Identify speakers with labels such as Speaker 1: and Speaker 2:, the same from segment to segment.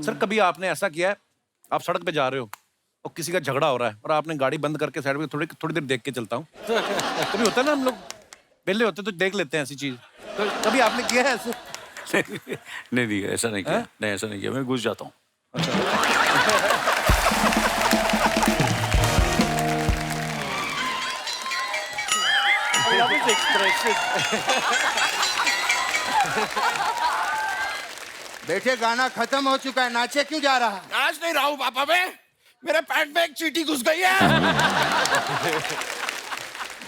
Speaker 1: Sir कभी आपने ऐसा किया है, आप सड़क पे जा रहे हो और किसी का झगड़ा हो रहा है और आपने गाड़ी बंद करके साइड में थोड़ी थोड़ी देर देख के चलता हूँ। कभी होता है ना, हम लोग पहले होते तो देख लेते हैं ऐसी चीज, तो कभी आपने किया है ऐसे?
Speaker 2: नहीं नहीं, ऐसा नहीं किया। नहीं, ऐसा नहीं किया, मैं घुस जाता हूँ।
Speaker 3: बेटे गाना खत्म हो चुका है, नाचे क्यों जा रहा है?
Speaker 4: आज नहीं रहा हूँ पापा, मैं मेरे पैंट में एक चींटी घुस गई है।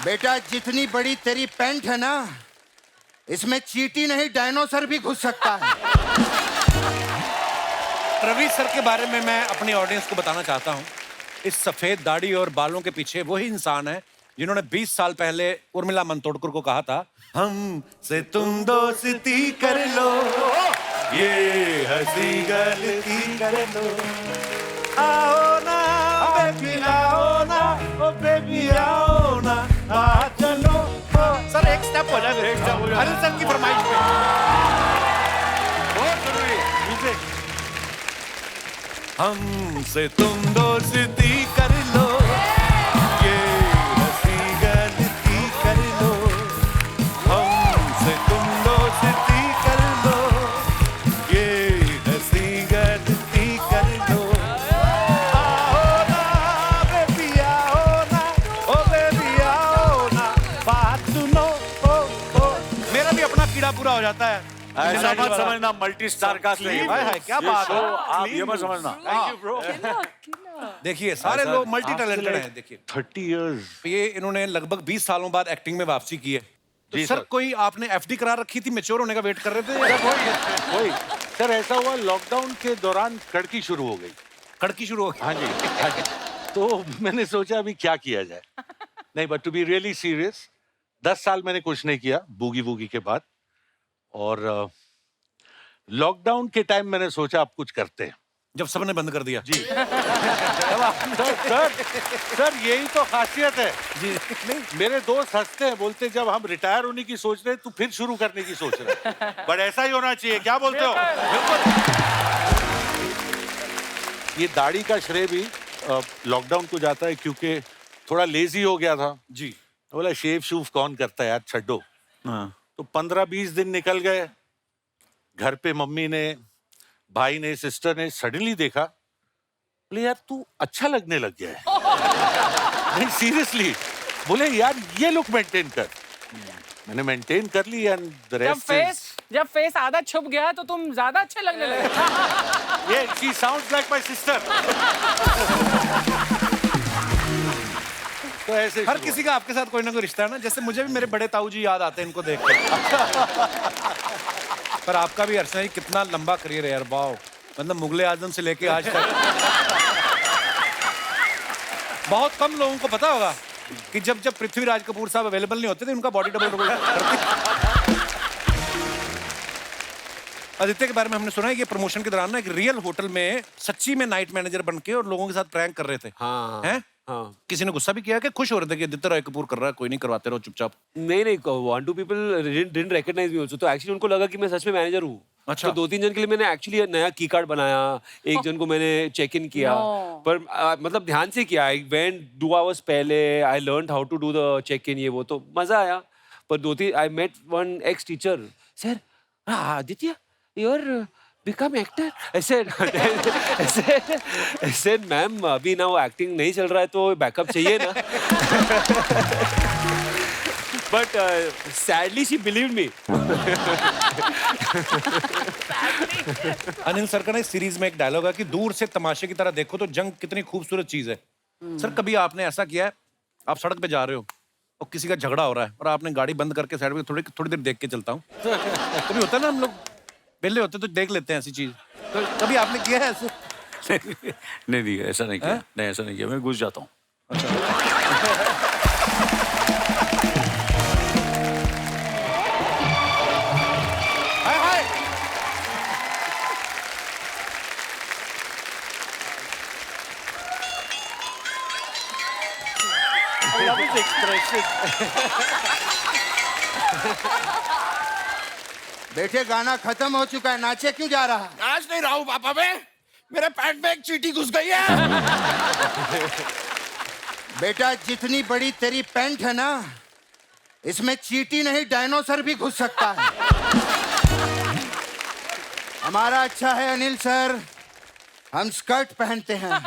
Speaker 3: बेटा जितनी बड़ी तेरी पैंट है ना, इसमें चींटी नहीं डायनासोर भी घुस सकता है।
Speaker 1: रवि सर के बारे में मैं अपनी ऑडियंस को बताना चाहता हूँ। इस सफेद दाढ़ी और बालों के पीछे वही इंसान है जिन्होंने 20 साल पहले उर्मिला मंतोडकर को कहा था, हम से तुम दोस्ती कर लो, ये हंसी गलती कर लो, आओ ना बेबी आओ ना, ओ बेबी आओ ना, आ चलो। सर एक स्टेप हो जाए, अनिल सर की फरमाइश पे। बहुत जरूरी है म्यूजिक। हमसे तुम दोस्ती कर लो, ये हंसी गलती कर लो, हमसे तुम दोस्ती कर लो, ये हंसी गलती कर लो, आओ ना बेबी आओ ना, ओ बेबी आओ ना, बात सुनो, ओ मेरा भी अपना कीड़ा पूरा हो जाता है।
Speaker 2: ऐसा मत समझना मल्टी स्टार का
Speaker 1: हाय हाय, क्या बात है।
Speaker 2: आप ये मत समझना।
Speaker 1: देखिए सारे लोग मल्टी टैलेंटेड हैं। देखिए
Speaker 2: 30 years।
Speaker 1: ये इन्होंने लगभग 20 सालों बाद एक्टिंग में वापसी की है। तो
Speaker 2: जी
Speaker 1: सर
Speaker 2: सर।
Speaker 1: कोई आपने एफडी करा रखी थी, मैच्योर होने का वेट कर रहे थे?
Speaker 5: वही सर, ऐसा हुआ लॉकडाउन के दौरान कड़की शुरू हो गई।
Speaker 1: कड़की शुरू हो गई।
Speaker 5: हाँ जी, हाँ जी। तो मैंने सोचा अभी क्या किया जाए। नहीं, but to be really serious, 10 साल मैंने कुछ नहीं किया बूगी वूगी के बाद, और लॉकडाउन के टाइम मैंने सोचा अब कुछ करते हैं।
Speaker 1: जब सबने बंद कर दिया।
Speaker 5: जी। सर यही तो खासियत है
Speaker 1: जी।
Speaker 5: नहीं, मेरे दोस्त हंसते हैं, बोलते हैं, जब हम रिटायर होने की सोच रहे हैं तू फिर शुरू करने की सोच रहे हैं। बट ऐसा ही होना चाहिए, क्या बोलते हो? ये दाढ़ी का श्रेय भी लॉकडाउन को जाता है, क्योंकि थोड़ा लेजी हो गया था
Speaker 1: जी।
Speaker 5: तो बोला शेव शूव कौन करता है यार, छड्डो। तो 15-20 दिन निकल गए। घर पे मम्मी ने, भाई ने, सिस्टर ने सडनली देखा, बोले यार तू अच्छा लगने लग गया है। नहीं सीरियसली, बोले यार ये लुक मेंटेन कर। मैंने मेंटेन कर ली एंड द रेस्ट
Speaker 6: जब फेस आधा छुप गया तो तुम ज्यादा अच्छे लगने लगे।
Speaker 5: ये she sounds like my sister. तो ऐसे
Speaker 1: हर किसी का आपके साथ कोई ना कोई रिश्ता है ना, जैसे मुझे भी मेरे बड़े ताऊ जी याद आते हैं इनको देखकर। पर आपका भी अर्चना जी कितना लंबा करियर है यार, वाओ। मतलब मुगले आजम से लेके आज तक बहुत कम लोगों को पता होगा कि जब जब पृथ्वीराज कपूर साहब अवेलेबल नहीं होते थे, उनका बॉडी डबल आदित्य के बारे में हमने सुना है कि प्रमोशन के दौरान ना एक रियल होटल में सच्ची में नाइट मैनेजर बन के और लोगों के साथ प्रैंक कर रहे थे।
Speaker 7: हाँ
Speaker 1: हैं?
Speaker 7: हाँ।
Speaker 1: किसी ने गुस्सा भी किया कि खुश हो रहे थे कि आदित्य रॉय कपूर कर रहा है, कोई नहीं, करवाते रहो चुपचाप?
Speaker 7: नहीं, one two people didn't recognize me also, तो एक्चुअली उनको लगा कि मैं सच में मैनेजर हूँ।
Speaker 1: अच्छा।
Speaker 7: तो 2-3 जन के लिए मैंने एक्चुअली नया की कार्ड बनाया, एक जन को मैंने चेक इन किया।
Speaker 6: No.
Speaker 7: पर मतलब ध्यान से किया। आई वेंट 2 आवर्स पहले, I learned how to do the check in, ये वो, तो मजा आया। पर 2-3 I met one ex teacher, sir Aditya you are become actor. ऐसे ऐसे मैम अभी ना वो एक्टिंग नहीं चल रहा है तो बैकअप चाहिए ना। But sadly she believed me.
Speaker 1: Anil sir का ना इस सीरीज में एक डायलॉग है कि दूर से तमाशे की तरह देखो तो जंग कितनी खूबसूरत चीज है। सर कभी आपने ऐसा किया है, आप सड़क पे जा रहे हो और किसी का झगड़ा हो रहा है और आपने गाड़ी बंद करके साइड में थोड़ी थोड़ी देर देख के चलता हूँ? कभी होता है ना, हम लोग पहले होते तो देख लेते हैं ऐसी चीज, तो कभी आपने किया है ऐसे?
Speaker 2: नहीं नहीं, ऐसा नहीं किया। नहीं, ऐसा नहीं किया, मैं घुस जाता हूँ।
Speaker 1: हाय हाय।
Speaker 3: बेटे गाना खत्म हो चुका है, नाचे क्यों जा रहा है?
Speaker 4: आज नहीं रहा हूँ पापा, मैं मेरे पैंट में एक चींटी घुस गई है।
Speaker 3: बेटा जितनी बड़ी तेरी पैंट है ना, इसमें चींटी नहीं डायनोसर भी घुस सकता है। हमारा अच्छा है अनिल सर, हम स्कर्ट पहनते हैं।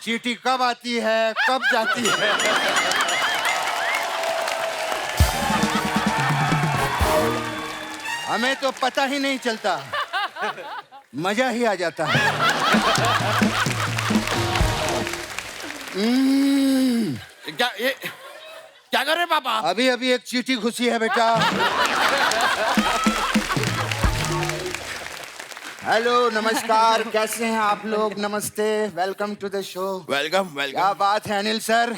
Speaker 3: चींटी कब आती है कब जाती है। हमें तो पता ही नहीं चलता, मजा ही आ जाता है।
Speaker 4: क्या कर रहे पापा?
Speaker 3: अभी अभी एक चींटी घुसी है बेटा। हेलो नमस्कार, कैसे हैं आप लोग? नमस्ते, welcome to the show.
Speaker 4: Welcome
Speaker 3: क्या
Speaker 4: वेलकम।
Speaker 3: बात है अनिल सर,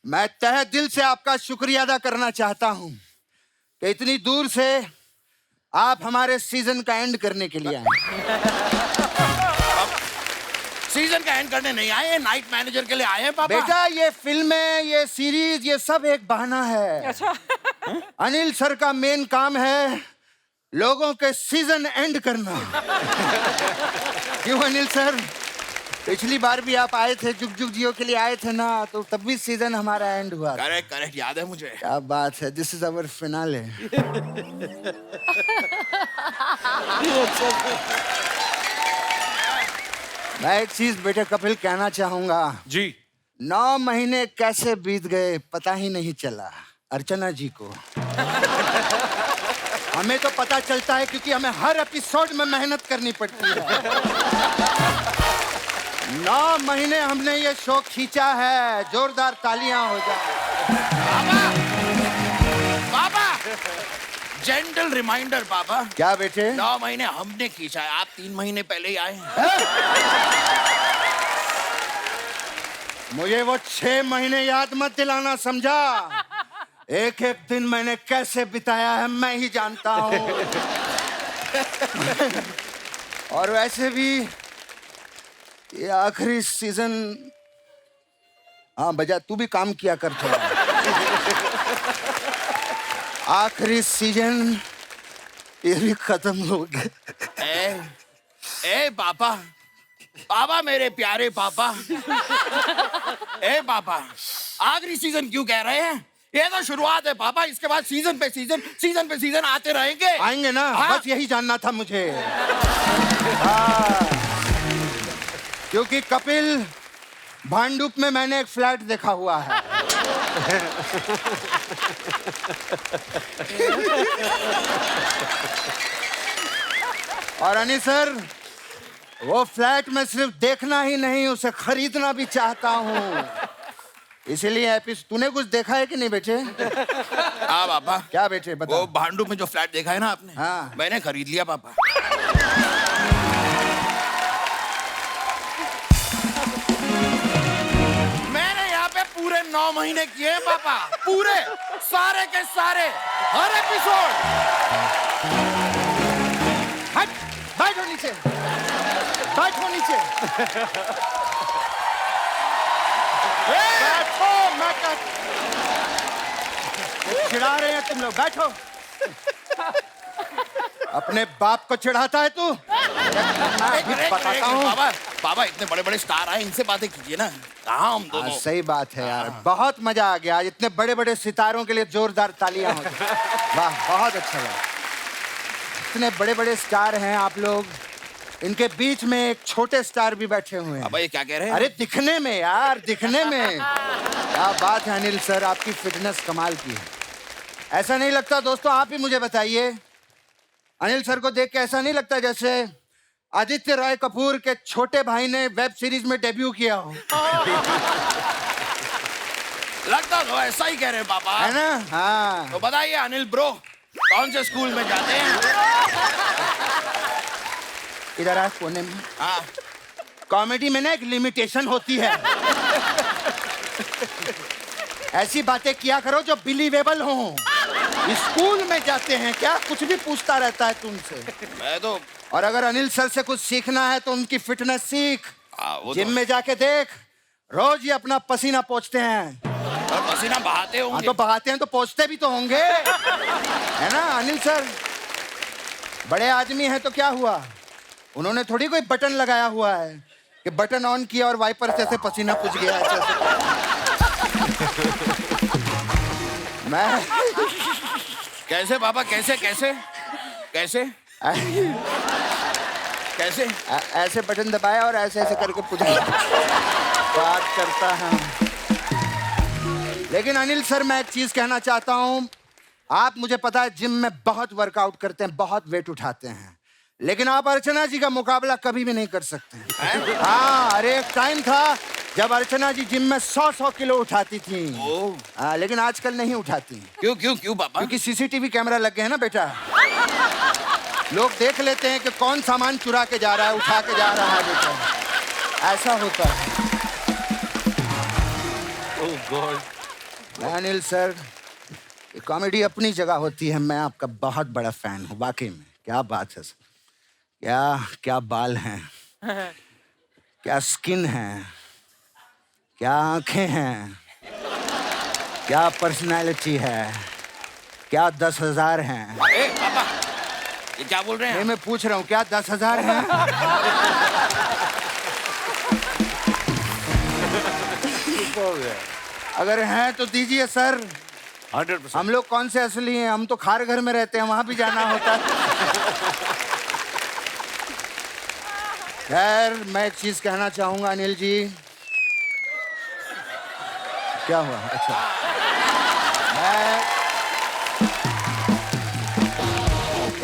Speaker 3: मैं तहे दिल से आपका शुक्रिया अदा करना चाहता हूं कि इतनी दूर से आप हमारे सीजन का एंड करने के लिए आए।
Speaker 4: सीजन का एंड करने नहीं आए, नाइट मैनेजर के लिए आए हैं पापा।
Speaker 3: बेटा ये फिल्में, ये सीरीज, ये सब एक बहाना है।
Speaker 6: अच्छा।
Speaker 3: अनिल सर का मेन काम है लोगों के सीजन एंड करना। क्यों अनिल सर? पिछली बार भी आप आए थे, जुग जुग जियो के लिए आए थे ना, तो तब भी सीजन हमारा एंड हुआ था।
Speaker 4: करेक्ट करेक्ट, याद है मुझे।
Speaker 3: क्या बात है, दिस इज अवर फिनाले। मैं एक चीज बेटे कपिल कहना चाहूंगा।
Speaker 1: जी
Speaker 3: 9 महीने कैसे बीत गए पता ही नहीं चला अर्चना जी को। हमें तो पता चलता है क्योंकि हमें हर एपिसोड में मेहनत करनी पड़ती है। 9 महीने हमने ये शो खींचा है, जोरदार तालियां हो जाए।
Speaker 4: पापा जेंटल रिमाइंडर पापा।
Speaker 3: क्या बेटे?
Speaker 4: 9 महीने हमने खींचा है, आप 3 महीने पहले ही आए हैं।
Speaker 3: मुझे वो 6 महीने याद मत दिलाना, समझा? एक एक दिन मैंने कैसे बिताया है मैं ही जानता हूँ। और वैसे भी ये आखिरी सीजन, हाँ बजा तू भी काम किया कर थोड़ा। आखिरी सीजन ये भी खत्म हो गया।
Speaker 4: ए पापा, पापा मेरे प्यारे पापा। ए पापा, आखिरी सीजन क्यों कह रहे हैं? ये तो शुरुआत है पापा, इसके बाद सीजन पे सीजन आते रहेंगे।
Speaker 3: आएंगे ना?
Speaker 4: हाँ?
Speaker 3: बस यही जानना था मुझे। हाँ। क्योंकि कपिल भांडुप में मैंने एक फ्लैट देखा हुआ है। और अनिल सर, वो फ्लैट में सिर्फ देखना ही नहीं, उसे खरीदना भी चाहता हूँ। इसीलिए तूने कुछ देखा है कि नहीं बेटे?
Speaker 4: हाँ पापा।
Speaker 3: क्या बेटे बता?
Speaker 4: वो भांडुप में जो फ्लैट देखा है ना आपने,
Speaker 3: हाँ।
Speaker 4: मैंने खरीद लिया पापा। मैंने यहाँ पे पूरे 9 महीने किए हैं पापा, पूरे सारे के सारे, हर एपिसोड।
Speaker 3: हट, बैठो नीचे, बैठो नीचे। बैठो, मैं चिढ़ा रहे हैं तुम लोग, बैठो। अपने बाप को चिढ़ाता है तू? बताता हूँ।
Speaker 4: बाबा बाबा, इतने बड़े बड़े स्टार आए, इनसे बातें कीजिए ना। कहाँ हम दोनों?
Speaker 3: सही बात है यार, बहुत मजा आ गया आज। इतने बड़े बड़े सितारों के लिए जोरदार तालियां हो। वाह, बहुत अच्छा लगा। इतने बड़े बड़े स्टार हैं आप लोग, इनके बीच में एक छोटे स्टार भी बैठे हुए हैं।
Speaker 4: बाबा ये क्या कह रहे हैं?
Speaker 3: अरे दिखने में यार, दिखने में। क्या बात है अनिल सर, आपकी फिटनेस कमाल की है। ऐसा नहीं लगता दोस्तों, आप ही मुझे बताइए, अनिल सर को देख के ऐसा नहीं लगता जैसे आदित्य रॉय कपूर के छोटे भाई ने वेब सीरीज में डेब्यू किया हो?
Speaker 4: लगता तो ऐसा ही कह रहे हैं पापा,
Speaker 3: है ना? हाँ।
Speaker 4: तो बताइए अनिल ब्रो, कौन से स्कूल में जाते हैं?
Speaker 3: इधर आ कोने में।
Speaker 4: हाँ।
Speaker 3: कॉमेडी में ना एक लिमिटेशन होती है। ऐसी बातें किया करो जो बिलीवेबल हो। स्कूल में जाते हैं क्या? कुछ भी पूछता रहता है तुमसे।
Speaker 4: मैं तो
Speaker 3: और अगर अनिल सर से कुछ सीखना है तो उनकी फिटनेस सीख।
Speaker 4: वो
Speaker 3: जिम
Speaker 4: तो,
Speaker 3: में जाके देख, रोज ही अपना पसीना पोंछते हैं।
Speaker 4: और पसीना बहाते
Speaker 3: हाँ
Speaker 4: होंगे।
Speaker 3: तो बहाते हैं तो पोंछते भी तो होंगे, है ना अनिल सर? बड़े आदमी हैं तो क्या हुआ, उन्होंने थोड़ी कोई बटन लगाया हुआ है कि बटन ऑन किया और वाइपर से ऐसे पसीना पूछ गया ऐसे मैं
Speaker 4: कैसे पापा, कैसे कैसे कैसे कैसे?
Speaker 3: ऐसे बटन दबाया और ऐसे ऐसे करके पूछ गया बात करता है। लेकिन अनिल सर, मैं एक चीज कहना चाहता हूं। आप, मुझे पता है, जिम में बहुत वर्कआउट करते हैं, बहुत वेट उठाते हैं, लेकिन आप अर्चना जी का मुकाबला कभी भी नहीं कर सकते हैं। हाँ, अरे एक टाइम था जब अर्चना जी जिम में 100 किलो उठाती थी। लेकिन आजकल नहीं उठाती।
Speaker 4: क्यों क्यों क्यों पापा?
Speaker 3: क्योंकि सीसीटीवी कैमरा लग गए हैं ना बेटा। लोग देख लेते हैं कि कौन सामान चुरा के जा रहा है, उठा के जा रहा है बेटा। ऐसा होता है।
Speaker 5: ओह गॉड।
Speaker 3: अनिल सर, ये कॉमेडी अपनी जगह होती है। मैं आपका बहुत बड़ा फैन हूँ, वाकई में। क्या बात है सर, क्या क्या बाल हैं, क्या स्किन है, क्या आंखें हैं, क्या पर्सनालिटी है, क्या 10,000 हैं।
Speaker 4: ए पापा, ये क्या बोल रहे
Speaker 3: नहीं,
Speaker 4: हैं?
Speaker 3: मैं पूछ रहा हूँ, क्या 10,000 हैं? अगर हैं तो दीजिए सर।
Speaker 5: 100%।
Speaker 3: हम लोग कौन से असली हैं? हम तो खार घर में रहते हैं, वहां भी जाना होता है। खैर, मैं एक चीज कहना चाहूंगा अनिल जी। क्या हुआ? अच्छा, मैं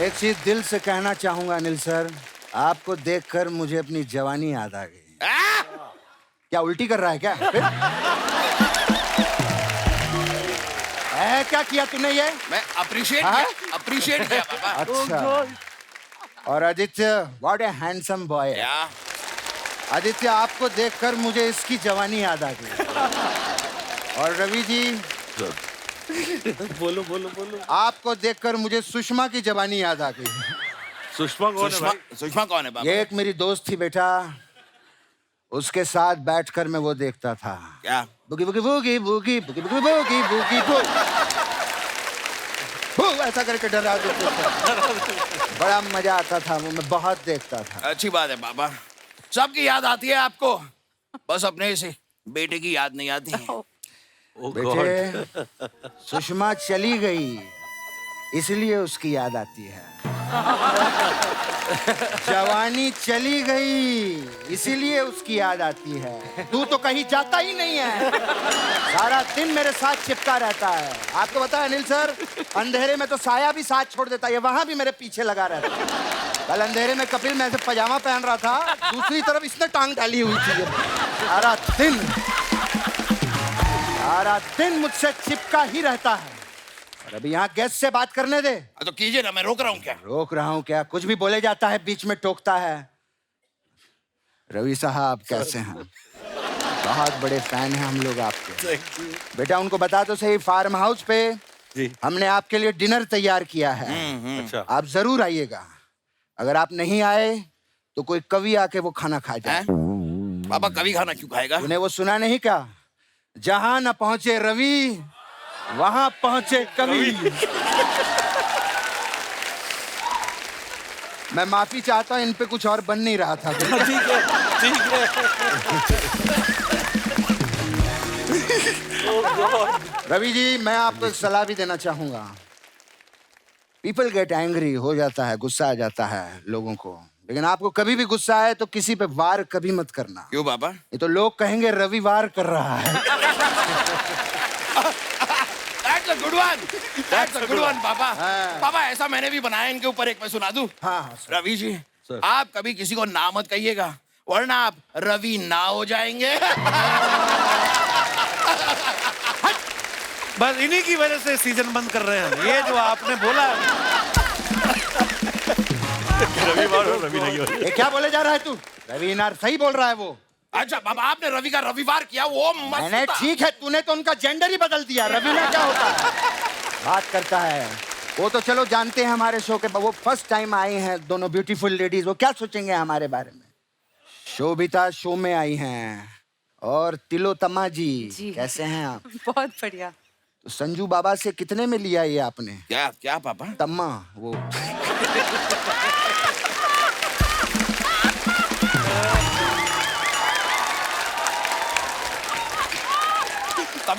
Speaker 3: एक चीज दिल से कहना चाहूंगा अनिल सर। आपको देखकर मुझे अपनी जवानी याद आ गई। क्या उल्टी कर रहा है क्या? क्या किया तूने ये?
Speaker 4: मैं अप्रिशिएट किया पापा।
Speaker 3: अच्छा। और Aditya, what A handsome boy.
Speaker 4: क्या?
Speaker 3: आदित्य, आपको देखकर मुझे इसकी जवानी याद आ गई। और रवि जी,
Speaker 2: बोलो बोलो बोलो।
Speaker 3: आपको देखकर मुझे सुषमा की जवानी याद आ गई।
Speaker 5: सुषमा कौन है भाई?
Speaker 4: सुषमा कौन है पापा?
Speaker 3: ये एक मेरी दोस्त थी बेटा, उसके साथ बैठकर मैं वो देखता था।
Speaker 4: क्या?
Speaker 3: बुगी बुगी बुगी बुगी बुगी बुगी बुगी बुगी बुगी, ऐसा करके डरा देते थे। बड़ा मजा आता था वो, मैं बहुत देखता था।
Speaker 4: अच्छी बात है पापा, सबकी याद आती है आपको, बस अपने से बेटे की याद नहीं आती है।
Speaker 5: ओह
Speaker 3: बेटे, सुषमा चली गई इसलिए उसकी याद आती है। जवानी चली गई इसीलिए उसकी याद आती है। तू तो कहीं जाता ही नहीं है, सारा दिन मेरे साथ चिपका रहता है। आपको पता है अनिल सर, अंधेरे में तो साया भी साथ छोड़ देता है, वहां भी मेरे पीछे लगा रहता है। कल अंधेरे में कपिल, मैं ऐसे पजामा पहन रहा था, दूसरी तरफ इसने टांग डाली हुई थी। सारा दिन मुझसे चिपका ही रहता है। और अभी यहाँ गेस्ट से बात करने दे।
Speaker 4: तो कीजिए ना, मैं रोक रहा हूँ क्या?
Speaker 3: रोक रहा हूँ क्या? कुछ भी बोले जाता है, बीच में टोकता है। रवि साहब कैसे हैं? बहुत बड़े फैन हैं हम लोग आपके। बेटा, उनको बता दो सही, फार्म हाउस पे
Speaker 5: जी।
Speaker 3: हमने आपके लिए डिनर तैयार किया है।
Speaker 5: अच्छा।
Speaker 3: आप जरूर आइएगा। अगर आप नहीं आए तो कोई कवि आके वो खाना खा जाए।
Speaker 4: पापा कभी खाना क्यों खाएगा?
Speaker 3: तूने वो सुना नहीं क्या? जहां न पहुंचे रवि वहां पहुंचे कवि। मैं माफी चाहता हूं, इन पे कुछ और बन नहीं रहा था।
Speaker 5: ठीक है ठीक है।
Speaker 3: रवि जी, मैं आपको एक सलाह भी देना चाहूंगा। पीपल गेट एंग्री, हो जाता है, गुस्सा आ जाता है लोगों को, लेकिन आपको कभी भी गुस्सा आए तो किसी पे वार कभी मत करना।
Speaker 4: क्यों पापा?
Speaker 3: ये तो लोग कहेंगे रविवार कर रहा है।
Speaker 4: That's a good one. That's a good one, पापा।
Speaker 3: हाँ।
Speaker 4: पापा, ऐसा मैंने भी बनाया, इनके ऊपर एक मैं सुना दूं?
Speaker 3: हाँ हाँ सर।
Speaker 4: रवि जी, आप कभी किसी को ना मत कहिएगा, वरना आप रवि ना हो जाएंगे।
Speaker 1: बस इन्हीं की वजह से सीजन बंद कर रहे हैं। ये जो आपने बोला,
Speaker 5: रविवार और रवि नहीं हो।
Speaker 3: ये क्या बोले जा रहा है तू? रवि नार सही बोल रहा है वो।
Speaker 4: अच्छा पापा, आपने रवि का रविवार किया, वो मस्त
Speaker 3: मैंने
Speaker 4: था।
Speaker 3: ठीक है, तूने तो उनका जेंडर ही बदल दिया। रवि ना क्या होता है? बात करता है वो तो चलो जानते हैं हमारे शो के, वो फर्स्ट टाइम आए हैं दोनों ब्यूटीफुल लेडीज, वो क्या सोचेंगे हमारे बारे में? शोभिता शो में आई हैं। और तिलोत्तमा जी, कैसे हैं आप?
Speaker 8: बहुत बढ़िया।
Speaker 3: तो संजू बाबा से कितने में लिया ये आपने?
Speaker 4: क्या क्या पापा?
Speaker 3: तम्मा वो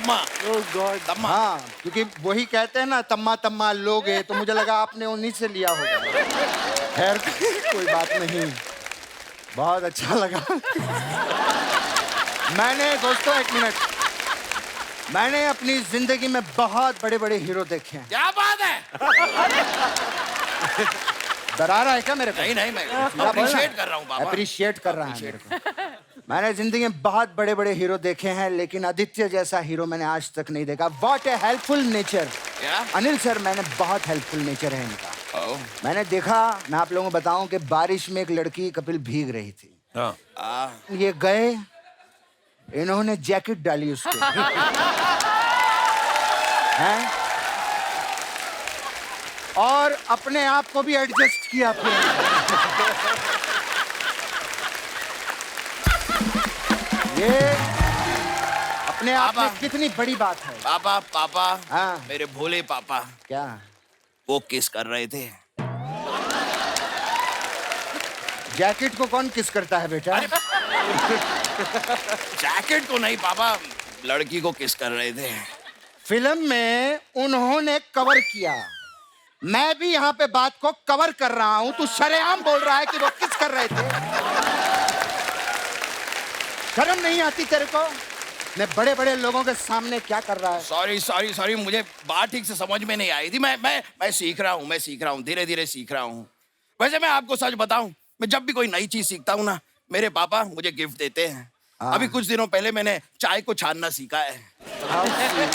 Speaker 4: तम्मा
Speaker 7: Oh God.
Speaker 4: तम्मा
Speaker 3: हाँ, क्योंकि वही कहते हैं ना तम्मा तम्मा लोगे, तो मुझे लगा आपने उन्हीं से लिया होगा। खैर कोई बात नहीं, बहुत अच्छा लगा। मैंने दोस्तों एक मिनट, मैंने अपनी जिंदगी में बहुत बड़े बड़े हीरो देखे हैं।
Speaker 4: क्या बात है?
Speaker 3: डरा रहा है क्या मेरे को?
Speaker 4: नहीं नहीं, मैं अप्रिशिएट कर रहा हूँ बाबा।
Speaker 3: अप्रिशिएट कर रहा है मेरे को। मैंने जिंदगी में बहुत बड़े बड़े हीरो देखे हैं, लेकिन आदित्य जैसा हीरो मैंने आज तक नहीं देखा। What A helpful nature.
Speaker 4: क्या?
Speaker 3: अनिल सर, मैंने बहुत हेल्पफुल नेचर है इनका।
Speaker 4: ओह,
Speaker 3: मैंने देखा, मैं आप लोगों को बताऊं कि बारिश में एक लड़की कपिल भीग रही थी,
Speaker 1: हाँ।
Speaker 3: ये गए, इन्होंने जैकेट डाली उसको। हैं? और अपने आप को भी एडजस्ट किया फिर। ये अपने आप में
Speaker 4: पापा।
Speaker 3: कितनी बड़ी बात है।
Speaker 4: पापा पापा,
Speaker 3: हाँ।
Speaker 4: मेरे भोले पापा
Speaker 3: क्या?
Speaker 4: वो किस कर रहे थे?
Speaker 3: जैकेट को कौन किस करता है बेटा?
Speaker 4: जैकेट को नहीं पापा, लड़की को किस कर रहे थे।
Speaker 3: फिल्म में उन्होंने कवर किया, मैं भी यहाँ पे बात को कवर कर रहा हूँ। तू शरेआम बोल रहा है कि वो किस कर रहे थे। शर्म नहीं आती तेरे को? मैं बड़े बड़े लोगों के सामने क्या कर रहा है?
Speaker 4: सॉरी सॉरी सॉरी, मुझे बात ठीक से समझ में नहीं आई थी। मैं सीख रहा हूँ, धीरे धीरे सीख रहा हूँ। वैसे मैं आपको सच बताऊं, मैं जब भी कोई नई चीज सीखता हूँ ना, मेरे पापा मुझे गिफ्ट देते हैं। अभी कुछ दिनों पहले मैंने चाय को छानना सीखा है,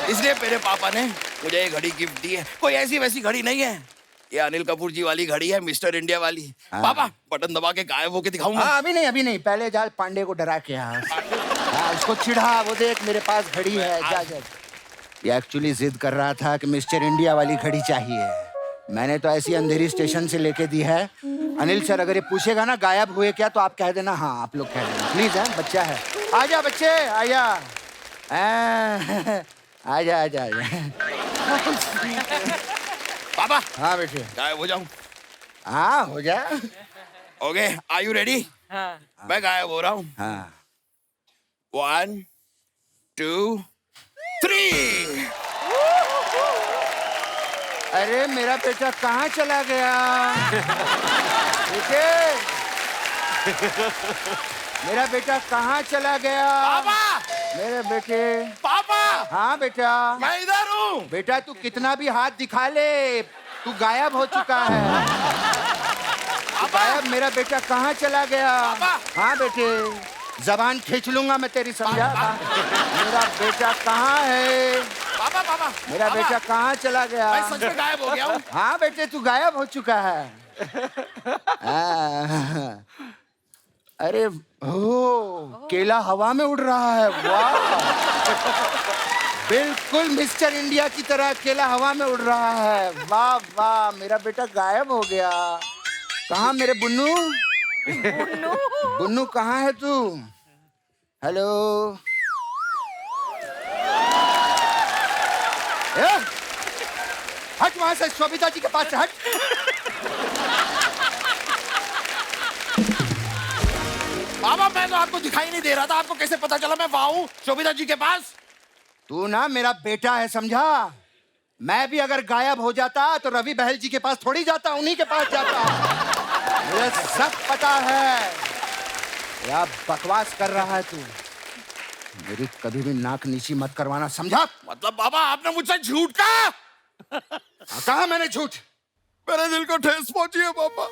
Speaker 4: इसलिए मेरे पापा ने मुझे ये घड़ी गिफ्ट दी है। कोई ऐसी वैसी घड़ी नहीं है, ये अनिल कपूर जी वाली घड़ी है, मिस्टर इंडिया वाली। पापा बटन दबा के गायब होके दिखाऊंगा।
Speaker 3: हाँ, अभी नहीं, पहले जा पांडे को डरा के आ। हाँ, उसको चिढ़ा, वो देख मेरे पास घड़ी है, जा। ये एक्चुअली जिद कर रहा था कि मिस्टर इंडिया वाली घड़ी चाहिए। मैंने तो ऐसी अंधेरी स्टेशन से लेके दी है। अनिल सर अगर ये पूछेगा ना गायब हुए क्या, तो आप कह देना हाँ, आप लोग कह देना प्लीज। है बच्चा है, आजा बच्चे आजा, आजा आजा आजा।
Speaker 4: पापा
Speaker 3: हाँ बेटे,
Speaker 4: गायब हो जाऊं?
Speaker 3: हाँ हो जा।
Speaker 4: Okay, are you ready?
Speaker 6: हाँ।
Speaker 4: मैं गायब हो रहा हूँ।
Speaker 3: हाँ
Speaker 4: 1 2 3।
Speaker 3: अरे मेरा बेटा कहाँ चला गया? बेटे, मेरा बेटा कहाँ चला गया?
Speaker 4: पापा
Speaker 3: मेरे बेटे।
Speaker 4: पापा,
Speaker 3: हाँ बेटा।
Speaker 4: मैं इधर हूँ।
Speaker 3: बेटा तू कितना भी हाथ दिखा ले, तू गायब हो चुका है। तू गायब, मेरा बेटा कहाँ चला गया?
Speaker 4: पापा।
Speaker 3: हाँ बेटे, जबान खींच लूंगा मैं तेरी, समझा? मेरा बेटा कहाँ है?
Speaker 4: पापा पापा,
Speaker 3: मेरा
Speaker 4: पापा,
Speaker 3: बेटा कहाँ चला गया?
Speaker 4: मैं सच में गायब हो गया हूँ।
Speaker 3: हाँ बेटे, तू गायब हो चुका है। अरे ओ, केला हवा में उड़ रहा है, वाह। बिल्कुल मिस्टर इंडिया की तरह केला हवा में उड़ रहा है, वाह वाह। मेरा बेटा गायब हो गया। कहाँ मेरे बुन्नू? बुन्नू कहाँ है तू? हेलो, हट वहां से, शोभिता जी के पास से हट।
Speaker 4: पापा मैं तो आपको दिखाई नहीं दे रहा था, आपको कैसे पता चला मैं वहां हूँ शोभिता जी के पास?
Speaker 3: तू ना मेरा बेटा है, समझा? मैं भी अगर गायब हो जाता तो रवि बहल जी के पास थोड़ी जाता, उन्हीं के पास जाता। मुझे सब पता है। क्या बकवास कर रहा है तू? मेरी कभी भी नाक नीची मत करवाना, समझा?
Speaker 4: मतलब पापा आपने मुझसे झूठ कहा?
Speaker 3: कहा मैंने झूठ?
Speaker 4: मेरे दिल को ठेस पहुंची है पापा।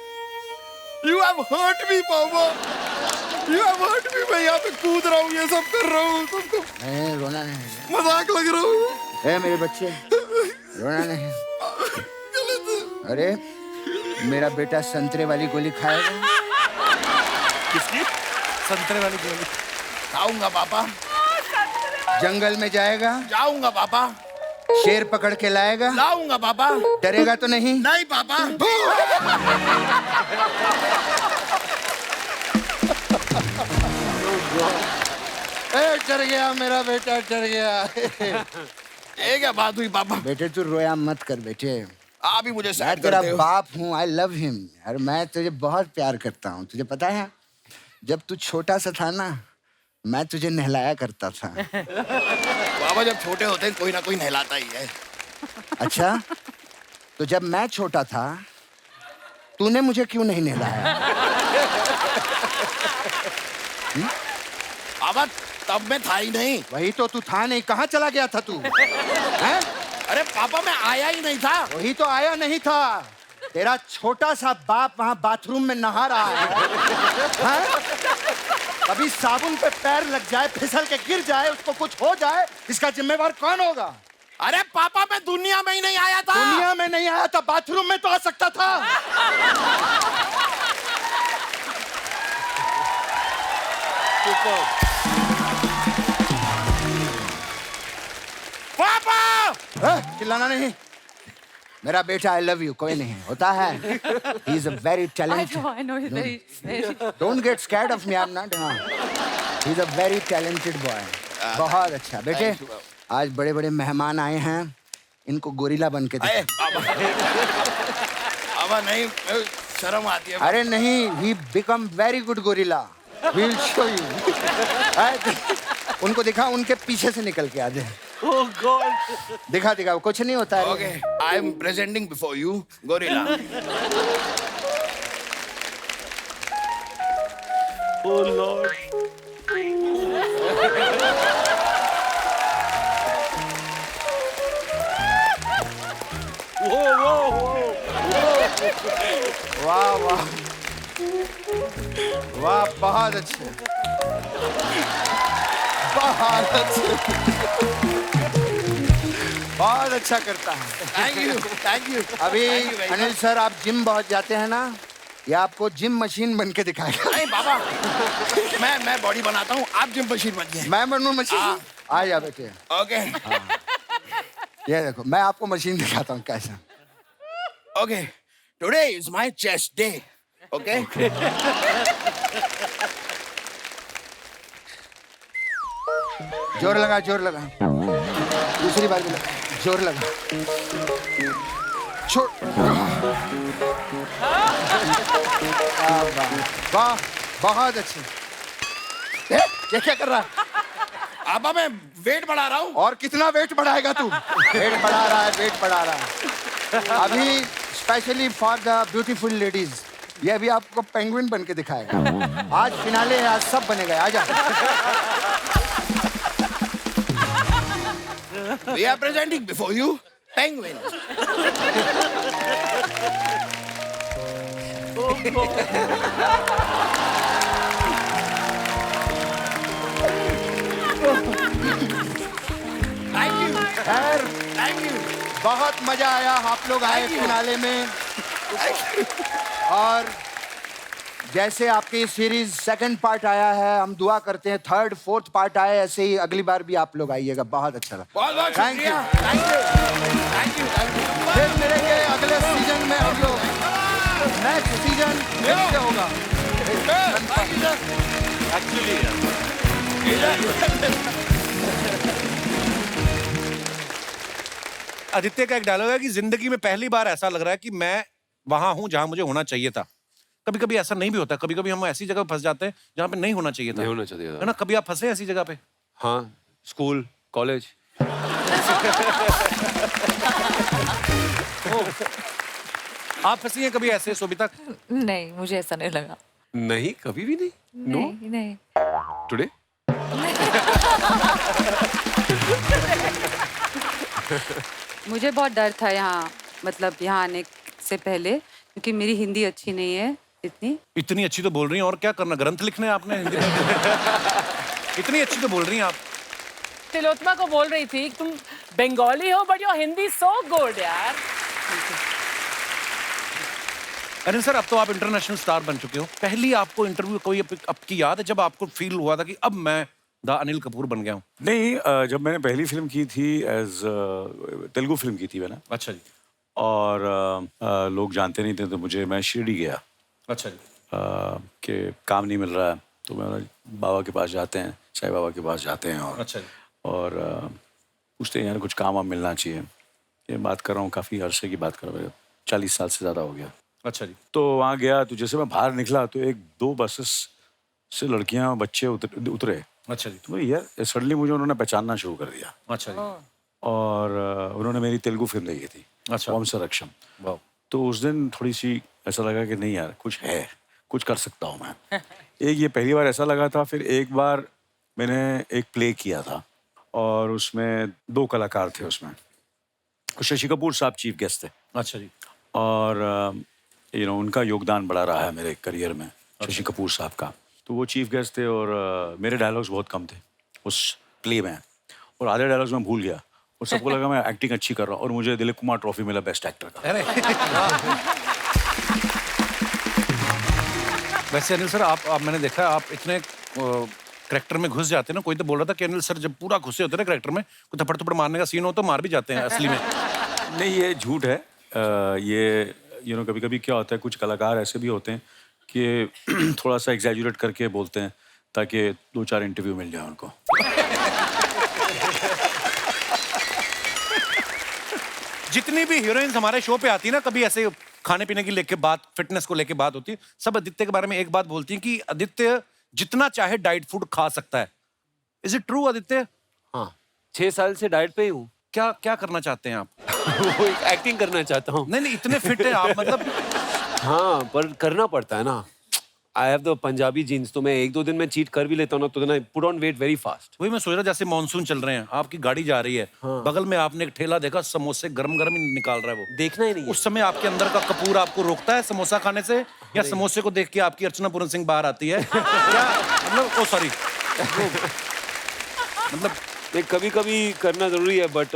Speaker 4: यू हैव हर्ट मी पापा, यू हैव हर्ट मी। मैं यहाँ पे कूद रहा हूँ, ये सब कर रहा हूँ, तुमको
Speaker 3: नहीं, रोना नहीं।
Speaker 4: मजाक लग रहा हूँ।
Speaker 3: ए मेरे बच्चे, रोना नहीं। अरे मेरा बेटा संतरे वाली गोली खाएगा।
Speaker 1: किसकी? संतरे वाली गोली?
Speaker 4: खाऊंगा पापा।
Speaker 3: जंगल में जाएगा,
Speaker 4: जाऊंगा पापा।
Speaker 3: शेर पकड़ के लाएगा,
Speaker 4: लाऊंगा पापा।
Speaker 3: डरेगा तो नहीं?
Speaker 4: नहीं पापा।
Speaker 3: डर गया मेरा बेटा, डर गया।
Speaker 4: ये क्या बात हुई पापा?
Speaker 3: बेटे तू रोया मत कर बेटे,
Speaker 4: आप ही मुझे
Speaker 3: मैं
Speaker 4: सैड
Speaker 3: तेरा
Speaker 4: करते हो।
Speaker 3: बाप हूँ। I love him. और मैं तुझे बहुत प्यार करता हूँ। तुझे पता है, जब तू छोटा सा था ना, मैं तुझे नहलाया करता था।
Speaker 4: बाबा जब छोटे होते हैं कोई ना कोई नहलाता ही है।
Speaker 3: अच्छा, तो जब मैं छोटा था तूने मुझे क्यों नहीं नहलाया?
Speaker 4: बाबा तब मैं था ही नहीं।
Speaker 3: वही तो, तू था नहीं, कहाँ चला गया था तू? हैं?
Speaker 4: अरे पापा मैं आया ही नहीं था।
Speaker 3: वही तो, आया नहीं था। तेरा छोटा सा बाप वहां बाथरूम में नहा रहा है। हैं? कभी साबुन पे पैर लग जाए, फिसल के गिर जाए, उसको कुछ हो जाए, इसका जिम्मेवार कौन होगा?
Speaker 4: अरे पापा मैं दुनिया में ही नहीं आया था।
Speaker 3: दुनिया में नहीं आया था, बाथरूम में तो आ सकता था।
Speaker 4: पापा
Speaker 3: चिल्लाना नहीं। मेरा बेटा आई लव यू कोई नहीं होता है। He is a very talented.
Speaker 8: I know he's very.
Speaker 3: Don't get scared of me, I am not. He is a very talented boy. बहुत अच्छा बेटे।
Speaker 4: Thank you,
Speaker 3: आज बड़े बड़े मेहमान आए हैं, इनको गोरिल्ला बन के
Speaker 4: अरे
Speaker 3: दिखा।
Speaker 4: पापा नहीं शर्म आती है।
Speaker 3: अरे नहीं, he become very good gorilla. We will show you. उनको दिखा, उनके पीछे से निकल के आ जाए।
Speaker 2: Oh god.
Speaker 3: दिखा दिखा, कुछ नहीं होता है।
Speaker 4: Okay I am presenting before you gorilla.
Speaker 2: Oh lord.
Speaker 3: वाह वाह वाह, बहुत अच्छे, बहुत अच्छे, बहुत अच्छा करता है।
Speaker 4: Thank you thank you.
Speaker 3: अभी अनिल सर, आप जिम बहुत जाते हैं ना, ये आपको जिम मशीन बन के दिखाएगा।
Speaker 4: नहीं बाबा मैं बॉडी बनाता हूँ, आप जिम मशीन बनिए।
Speaker 3: मैं बनूं मशीन?
Speaker 4: हाँ।
Speaker 3: आ जा बेटे।
Speaker 4: ओके
Speaker 3: ये देखो, मैं आपको मशीन दिखाता हूँ कैसा।
Speaker 4: Okay today is my chest day. Okay
Speaker 3: जोर लगा, जोर लगा। दूसरी बार भी लगा, जोर लगा। छोड़। वाह, बहुत अच्छे। ये क्या कर रहा है?
Speaker 4: पापा मैं वेट बढ़ा रहा हूँ।
Speaker 3: और कितना वेट बढ़ाएगा तू? वेट बढ़ा रहा है, वेट बढ़ा रहा है। अभी specially for the beautiful ladies, ये अभी आपको पेंगुइन बन के दिखाएगा। आज फिनाले है, आज सब बनेगा। आजा।
Speaker 4: We are presenting before you penguin. Thank you.
Speaker 3: खैर,
Speaker 4: Thank you.
Speaker 3: बहुत मजा आया, आप लोग आए
Speaker 4: Thank you.
Speaker 3: फिनाले में। और जैसे आपकी सीरीज सेकंड पार्ट आया है, हम दुआ करते हैं थर्ड फोर्थ पार्ट आए, ऐसे ही अगली बार भी आप लोग आइएगा। बहुत अच्छा लगा।
Speaker 4: बहुत बहुत
Speaker 3: Thank you.
Speaker 4: शुक्रिया। Thank you. Thank you. Thank you.
Speaker 3: फिर मिलेंगे अगले सीजन में हम लोग। नेक्स्ट सीजन फिर से होगा।
Speaker 4: Thank you, sir.
Speaker 1: आदित्य का एक डायलॉग है कि जिंदगी में पहली बार ऐसा लग रहा है कि मैं वहां हूं जहां मुझे होना चाहिए था। कभी कभी ऐसा नहीं भी होता, कभी कभी हम ऐसी जगह फंस जाते हैं जहां पे नहीं होना चाहिए था।
Speaker 7: नहीं होना चाहिए
Speaker 1: है
Speaker 7: था।
Speaker 1: ना? कभी आप फंसे ऐसी जगह पे?
Speaker 7: हाँ, स्कूल, कॉलेज।
Speaker 1: आप फंसी हैं कभी ऐसे सोबिता?
Speaker 8: नहीं, मुझे ऐसा नहीं लगा।
Speaker 7: नहीं, कभी भी नहीं। नो,
Speaker 8: नहीं नहीं।
Speaker 7: टुडे।
Speaker 9: मुझे बहुत डर था यहाँ, मतलब यहाँ आने से पहले, क्योंकि मेरी हिंदी अच्छी नहीं है इतनी।
Speaker 1: इतनी अच्छी तो बोल रही हैं, और क्या करना, ग्रंथ लिखने हैं आपने हिंदी में? इतनी अच्छी तो बोल रही हैं आप।
Speaker 6: तिलोत्मा को बोल रही थी तुम बंगाली हो but your Hindi so good यार।
Speaker 1: अनिल सर, अब तो आप इंटरनेशनल स्टार बन चुके हो। पहली आपको इंटरव्यू कोई आपकी याद है जब आपको फील हुआ था कि अब मैं द अनिल कपूर बन गया हूँ?
Speaker 2: नहीं, जब मैंने पहली फिल्म की थी एज तेलुगु फिल्म की थी मैंने,
Speaker 1: अच्छा जी।
Speaker 2: और लोग जानते नहीं थे, तो मैं शिरडी गया
Speaker 1: अच्छा जी।
Speaker 2: कि काम नहीं मिल रहा है, तो मैं बाबा के पास जाते हैं, साईं बाबा के पास जाते हैं,
Speaker 1: अच्छा जी।
Speaker 2: और पूछते हैं यार कुछ काम आप मिलना चाहिए। ये बात कर रहा हूँ, काफ़ी अरसे की बात कर रहा हूँ, 40 साल से ज़्यादा हो गया।
Speaker 1: अच्छा जी।
Speaker 2: तो वहाँ गया, तो जैसे मैं बाहर निकला तो एक दो बसेस से लड़कियाँ बच्चे उतरे
Speaker 1: अच्छा जी।
Speaker 2: तो यार सडनली मुझे उन्होंने पहचानना शुरू कर दिया।
Speaker 1: अच्छा जी।
Speaker 2: और उन्होंने मेरी तेलुगु फिल्म देखी थी,
Speaker 1: अच्छा।
Speaker 2: वंशरक्षम।
Speaker 1: वाह।
Speaker 2: तो उस दिन थोड़ी सी ऐसा लगा कि नहीं यार, कुछ है, कुछ कर सकता हूँ मैं। एक ये पहली बार ऐसा लगा था। फिर एक बार मैंने एक प्ले किया था और उसमें 2 कलाकार थे उसमें। शशि कपूर साहब चीफ गेस्ट थे।
Speaker 1: अच्छा जी।
Speaker 2: और उनका योगदान बड़ा रहा है मेरे करियर में, शशि कपूर साहब का। तो वो चीफ गेस्ट थे और मेरे डायलॉग्स बहुत कम थे उस प्ले में, और आधे डायलॉग्स मैं भूल गया और सबको लगा मैं एक्टिंग अच्छी कर रहा हूँ, और मुझे दिलीप कुमार ट्रॉफी मिला बेस्ट एक्टर का।
Speaker 1: अरे वैसे अनिल सर, आप मैंने देखा आप इतने करेक्टर में घुस जाते हैं ना। कोई तो बोल रहा था कि अनिल सर जब पूरा घुसे होते हैं ना करेक्टर में, कोई थप्पड़ थप्पड़ मारने का सीन हो तो मार भी जाते हैं असली में।
Speaker 2: नहीं, ये झूठ है। ये कभी कभी क्या होता है, कुछ कलाकार ऐसे भी होते हैं कि थोड़ा सा एग्जैजुरेट करके बोलते हैं ताकि 2-4 इंटरव्यू मिल जाए उनको।
Speaker 1: जितनी भी हीरोइंस हमारे शो पे आती है ना, कभी ऐसे खाने पीने की लेके बात, फिटनेस को लेके बात होती है, सब आदित्य के बारे में एक बात बोलती हैं कि आदित्य जितना चाहे डाइट फूड खा सकता है। Is it true Aditya?
Speaker 7: हाँ, 6 साल से डाइट पे ही हूँ।
Speaker 1: क्या क्या करना चाहते हैं आप?
Speaker 7: वो एक्टिंग करना चाहता हूँ।
Speaker 1: नहीं नहीं, इतने फिट है आप, मतलब।
Speaker 7: हाँ, पर करना पड़ता है ना। I have the Punjabi genes, तो मैं 1-2 दिन में चीट कर भी लेता हूँ ना, तो I put on weight very fast.
Speaker 1: वही मैं सोच रहा, जैसे मानसून चल रहे हैं, आपकी गाड़ी जा रही है, बगल में आपने एक ठेला देखा, समोसे गरम गरम ही निकाल रहा है वो।
Speaker 7: देखना ही नहीं है।
Speaker 1: उस समय आपके अंदर का कपूर आपको रोकता है समोसा खाने से, या समोसे को देख के आपकी अर्चना पूरन सिंह बाहर आती है? क्या मतलब, ओ सॉरी, मतलब
Speaker 7: कभी कभी करना जरूरी है, बट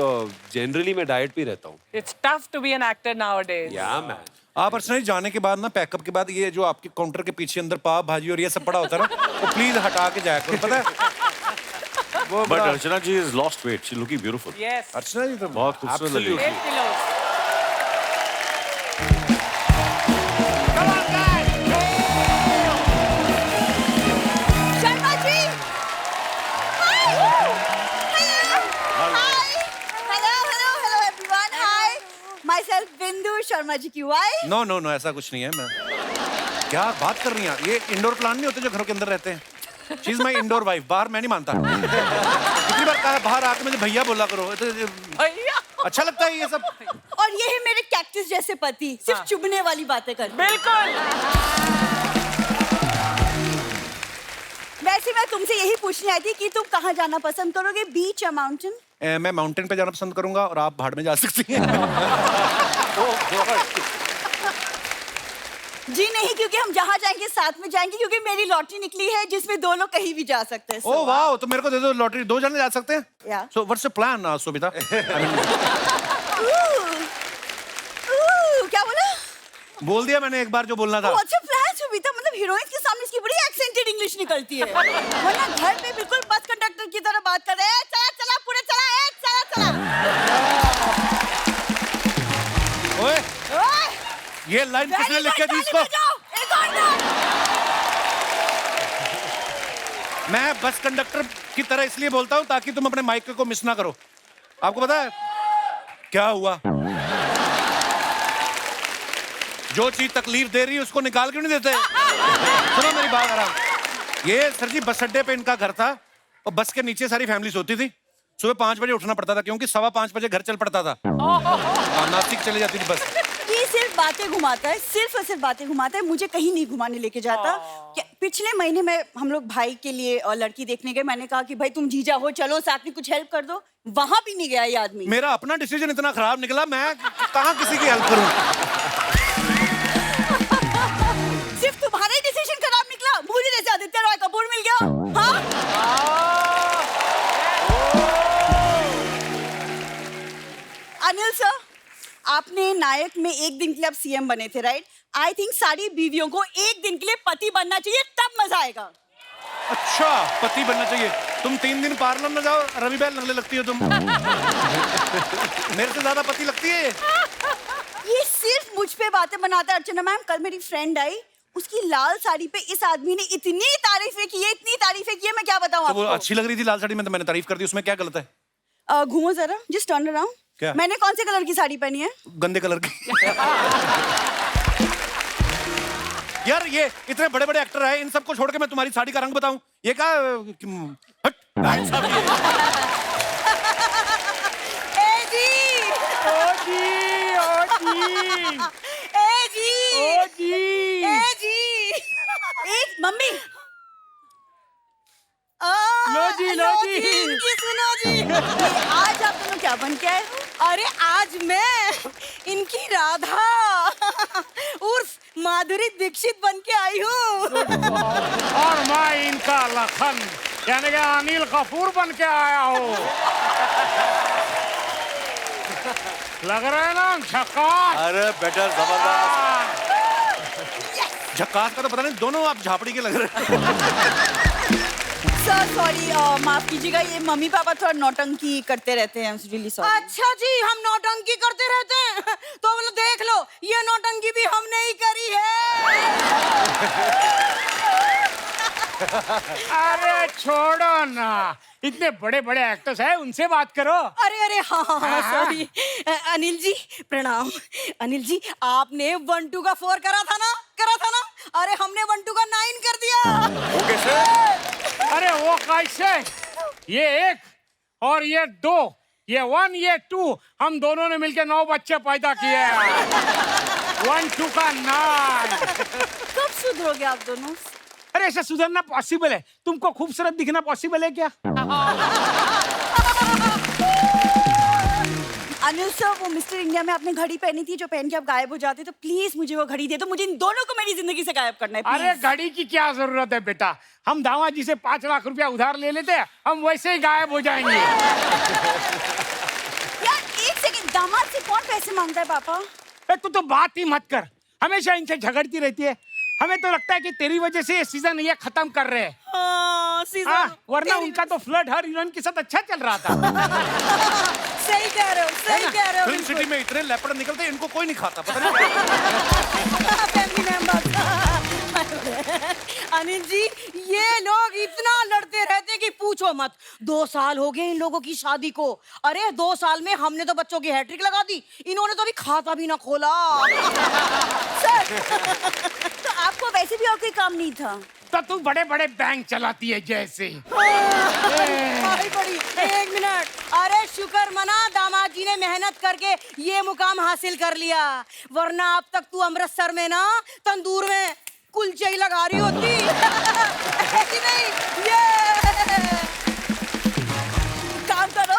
Speaker 7: जनरली मैं डाइट पे रहता हूँ।
Speaker 6: It's tough to be an actor nowadays.
Speaker 7: या मैन।
Speaker 1: आप अर्चना जी जाने के बाद ना, पैकअप के बाद, ये जो आपके काउंटर के पीछे अंदर पाव भाजी और ये सब पड़ा होता है ना, वो प्लीज हटा के जाया करो, पता है वो
Speaker 2: but Archana ji is lost weight, she looking beautiful.
Speaker 6: Yes.
Speaker 1: Archana ji तो
Speaker 2: बहुत खूबसूरत लग रही है।
Speaker 6: 8 kilos.
Speaker 10: Sharma ji! Hi! Hello everyone. Hi. Myself Bindu Sharma ji की wife.
Speaker 1: नो नो नो, ऐसा कुछ नहीं है। मैं क्या बात कर रही हैं आप? ये इंडोर प्लांट नहीं होते जो घरों के अंदर रहते हैं? She is my indoor wife. बाहर मैं नहीं मानता। कितनी बार कहा बाहर आके मुझे भैया बोला करो, तो
Speaker 6: भैया।
Speaker 1: अच्छा लगता है ये सब।
Speaker 10: और ये है मेरे कैक्टस जैसे पति, सिर्फ चुभने वाली बातें कर।
Speaker 6: बिल्कुल।
Speaker 10: वैसे मैं तुमसे यही पूछने आई थी कि तुम कहाँ जाना पसंद करोगे, बीच या माउंटेन?
Speaker 1: मैं माउंटेन पे जाना पसंद करूंगा और आप भाड़ में जा सकती हैं।
Speaker 10: जी नहीं, क्योंकि हम जहाँ जाएंगे साथ में जाएंगे, क्योंकि मेरी लॉटरी निकली है जिसमें 2 लोग कहीं भी जा सकते हैं।
Speaker 1: ओह वाह, तो मेरे को दे दो लॉटरी, 2 जने जा सकते हैं।
Speaker 10: Yeah.
Speaker 1: So what's the plan, Sobita?
Speaker 10: क्या बोला?
Speaker 1: बोल दिया मैंने एक बार जो बोलना था।
Speaker 10: What's your plan, Subita? मतलब हीरोइन के सामने इसकी बड़ी एक्सेंटेड इंग्लिश निकलती है, वरना घर पे बिल्कुल बस कंडक्टर की तरह बात कर रहे हैं। चला चला पूरे चला, चला चला।
Speaker 1: ओए,
Speaker 10: ओए!
Speaker 1: ये लाइन किसने लिख के दी इसको?
Speaker 10: एक और गान।
Speaker 1: मैं बस कंडक्टर की तरह इसलिए बोलता हूँ ताकि तुम अपने माइक को मिस ना करो। आपको पता है क्या हुआ? जो चीज तकलीफ दे रही है उसको निकाल क्यों नहीं देते? सुनो मेरी बात आराम। ये सर जी बस अड्डे पे इनका घर था और बस के नीचे सारी फैमिली सोती थी। सुबह 5 बजे उठना पड़ता था क्योंकि 5:15 बजे घर चल पड़ता था। नासिक चली जाती थी बस।
Speaker 10: ये सिर्फ बातें घुमाता है, सिर्फ और सिर्फ बातें घुमाता है, मुझे कहीं नहीं घुमाने लेके जाता। पिछले महीने में हम लोग भाई के लिए लड़की देखने गए। मैंने कहा कि भाई तुम जीजा हो, चलो साथ में कुछ हेल्प कर दो। वहां भी नहीं गया ये आदमी।
Speaker 1: मेरा अपना डिसीजन इतना खराब निकला, मैं कहाँ किसी की हेल्प करूं?
Speaker 10: सिर्फ तुम्हारा ही डिसीजन खराब निकला? मुझे जैसे आदित्य रॉय कपूर मिल गया। हाँ? अनिल सर, आपने नायक में 1 दिन के लिए आप सीएम बने थे, राइट? आई थिंक सारी बीवियों को 1 दिन के लिए पति बनना चाहिए, तब मजा आएगा।
Speaker 1: अच्छा, पति बनना चाहिए। तुम 3 दिन पार्लर में जाओ, रवि बैल नगले लगती हो तुम। मेरे से ज्यादा पति लगती है
Speaker 10: ये सिर्फ मुझ पे बातें बनाता है। अर्चना मैम, कल मेरी फ्रेंड आई, उसकी लाल साड़ी पे इस आदमी ने इतनी तारीफें की है, इतनी तारीफें की है, मैं क्या बताऊं
Speaker 1: तो वो
Speaker 10: आपको।
Speaker 1: अच्छी लग रही थी लाल साड़ी में, तो मैंने तारीफ कर दी, उसमें क्या गलत है?
Speaker 10: घूमो जरा, जस्ट टर्न अराउंड।
Speaker 1: क्या?
Speaker 10: मैंने कौन से कलर की साड़ी पहनी है?
Speaker 1: गंदे कलर की। यार ये इतने बड़े बड़े एक्टर हैं, इन सबको छोड़ के मैं तुम्हारी साड़ी का रंग बताऊं? ये क्या हट, गायब साहब ये।
Speaker 10: ए जी
Speaker 7: ओ जी, ओ जी,
Speaker 10: ए जी
Speaker 7: ओ जी।
Speaker 10: ए जी एक मम्मी
Speaker 7: लो जी।
Speaker 10: इनकी सुनो जी। आज आप दोनों क्या बन के आए हो? अरे आज मैं इनकी राधा उर्फ माधुरी दीक्षित बन के आई हूँ।
Speaker 11: और मैं इनका लखन यानी कि अनिल कपूर बन के आया हूँ। लग रहा है ना झकास।
Speaker 2: अरे बेटा जबरदस्त।
Speaker 1: झक्कास का तो पता नहीं, दोनों आप झापड़ी के लग रहे हैं।
Speaker 10: सर सॉरी, माफ कीजिएगा, ये मम्मी पापा थोड़ा नौटंकी करते रहते हैं। Really sorry. अच्छा जी, हम नौटंकी करते रहते हैं तो बोलो देख लो, ये नौटंकी भी हमने ही करी है।
Speaker 11: अरे छोड़ो ना, इतने बड़े बड़े एक्टर्स हैं, उनसे बात करो।
Speaker 10: अरे अरे हाँ सॉरी। अनिल जी प्रणाम। अनिल जी आपने 1 2 का 4 करा था ना? अरे हमने 1 2 का 9 कर दिया।
Speaker 1: वो कैसे?
Speaker 11: अरे वो कैसे? ये 1 और ये 2, ये 1 ये 2, हम दोनों ने मिलकर 9 बच्चे पैदा किए। 1 2 का 9।
Speaker 10: कब सुधरोगे आप दोनों?
Speaker 11: अरे ऐसा सुधरना पॉसिबल है? तुमको खूबसूरत दिखना पॉसिबल है क्या?
Speaker 10: अनिल सर, वो मिस्टर इंडिया में आपने घड़ी पहनी थी जो पहन के आप गायब हो जाते, तो प्लीज मुझे वो घड़ी दे दो। मुझे इन दोनों को मेरी जिंदगी से गायब करना है।
Speaker 11: अरे घड़ी की क्या जरूरत है बेटा, हम दामाद जी से 5 लाख रुपया उधार ले लेते हैं, हम वैसे ही गायब हो जाएंगे।
Speaker 10: यार एक सेकंड, दामाद से कौन पैसे मांगता है पापा?
Speaker 11: तू तो बात ही मत कर, हमेशा इनसे झगड़ती रहती है। हमें तो लगता है कि तेरी वजह से ये सीजन ये खत्म कर रहे हैं। वरना उनका तो फ्लर्ट हर हीरोइन के साथ अच्छा चल रहा था।
Speaker 10: सही कह रहे हो, सही कह रहे हो।
Speaker 1: फिल्म सिटी में इतने लेपर्ड निकलते हैं, इनको कोई नहीं खाता, पता नहीं।
Speaker 10: Family members. अनिल जी, ये लोग इतना लड़ते रहते हैं कि पूछो मत। 2 साल हो गए इन लोगों की शादी को। अरे 2 साल में हमने तो बच्चों की हैट्रिक लगा दी, इन्होंने तो अभी खाता भी ना खोला। सर, तो आपको वैसे भी और कोई काम नहीं था?
Speaker 11: तो तू बड़े बड़े बैंक चलाती है जैसे।
Speaker 10: बड़ी 1 मिनट। अरे शुक्र मना, दामाद जी ने मेहनत करके ये मुकाम हासिल कर लिया, वरना अब तक तू अमृतसर में ना तंदूर में कुलचे ही लगा रही होती। है कि नहीं? ये काम करो,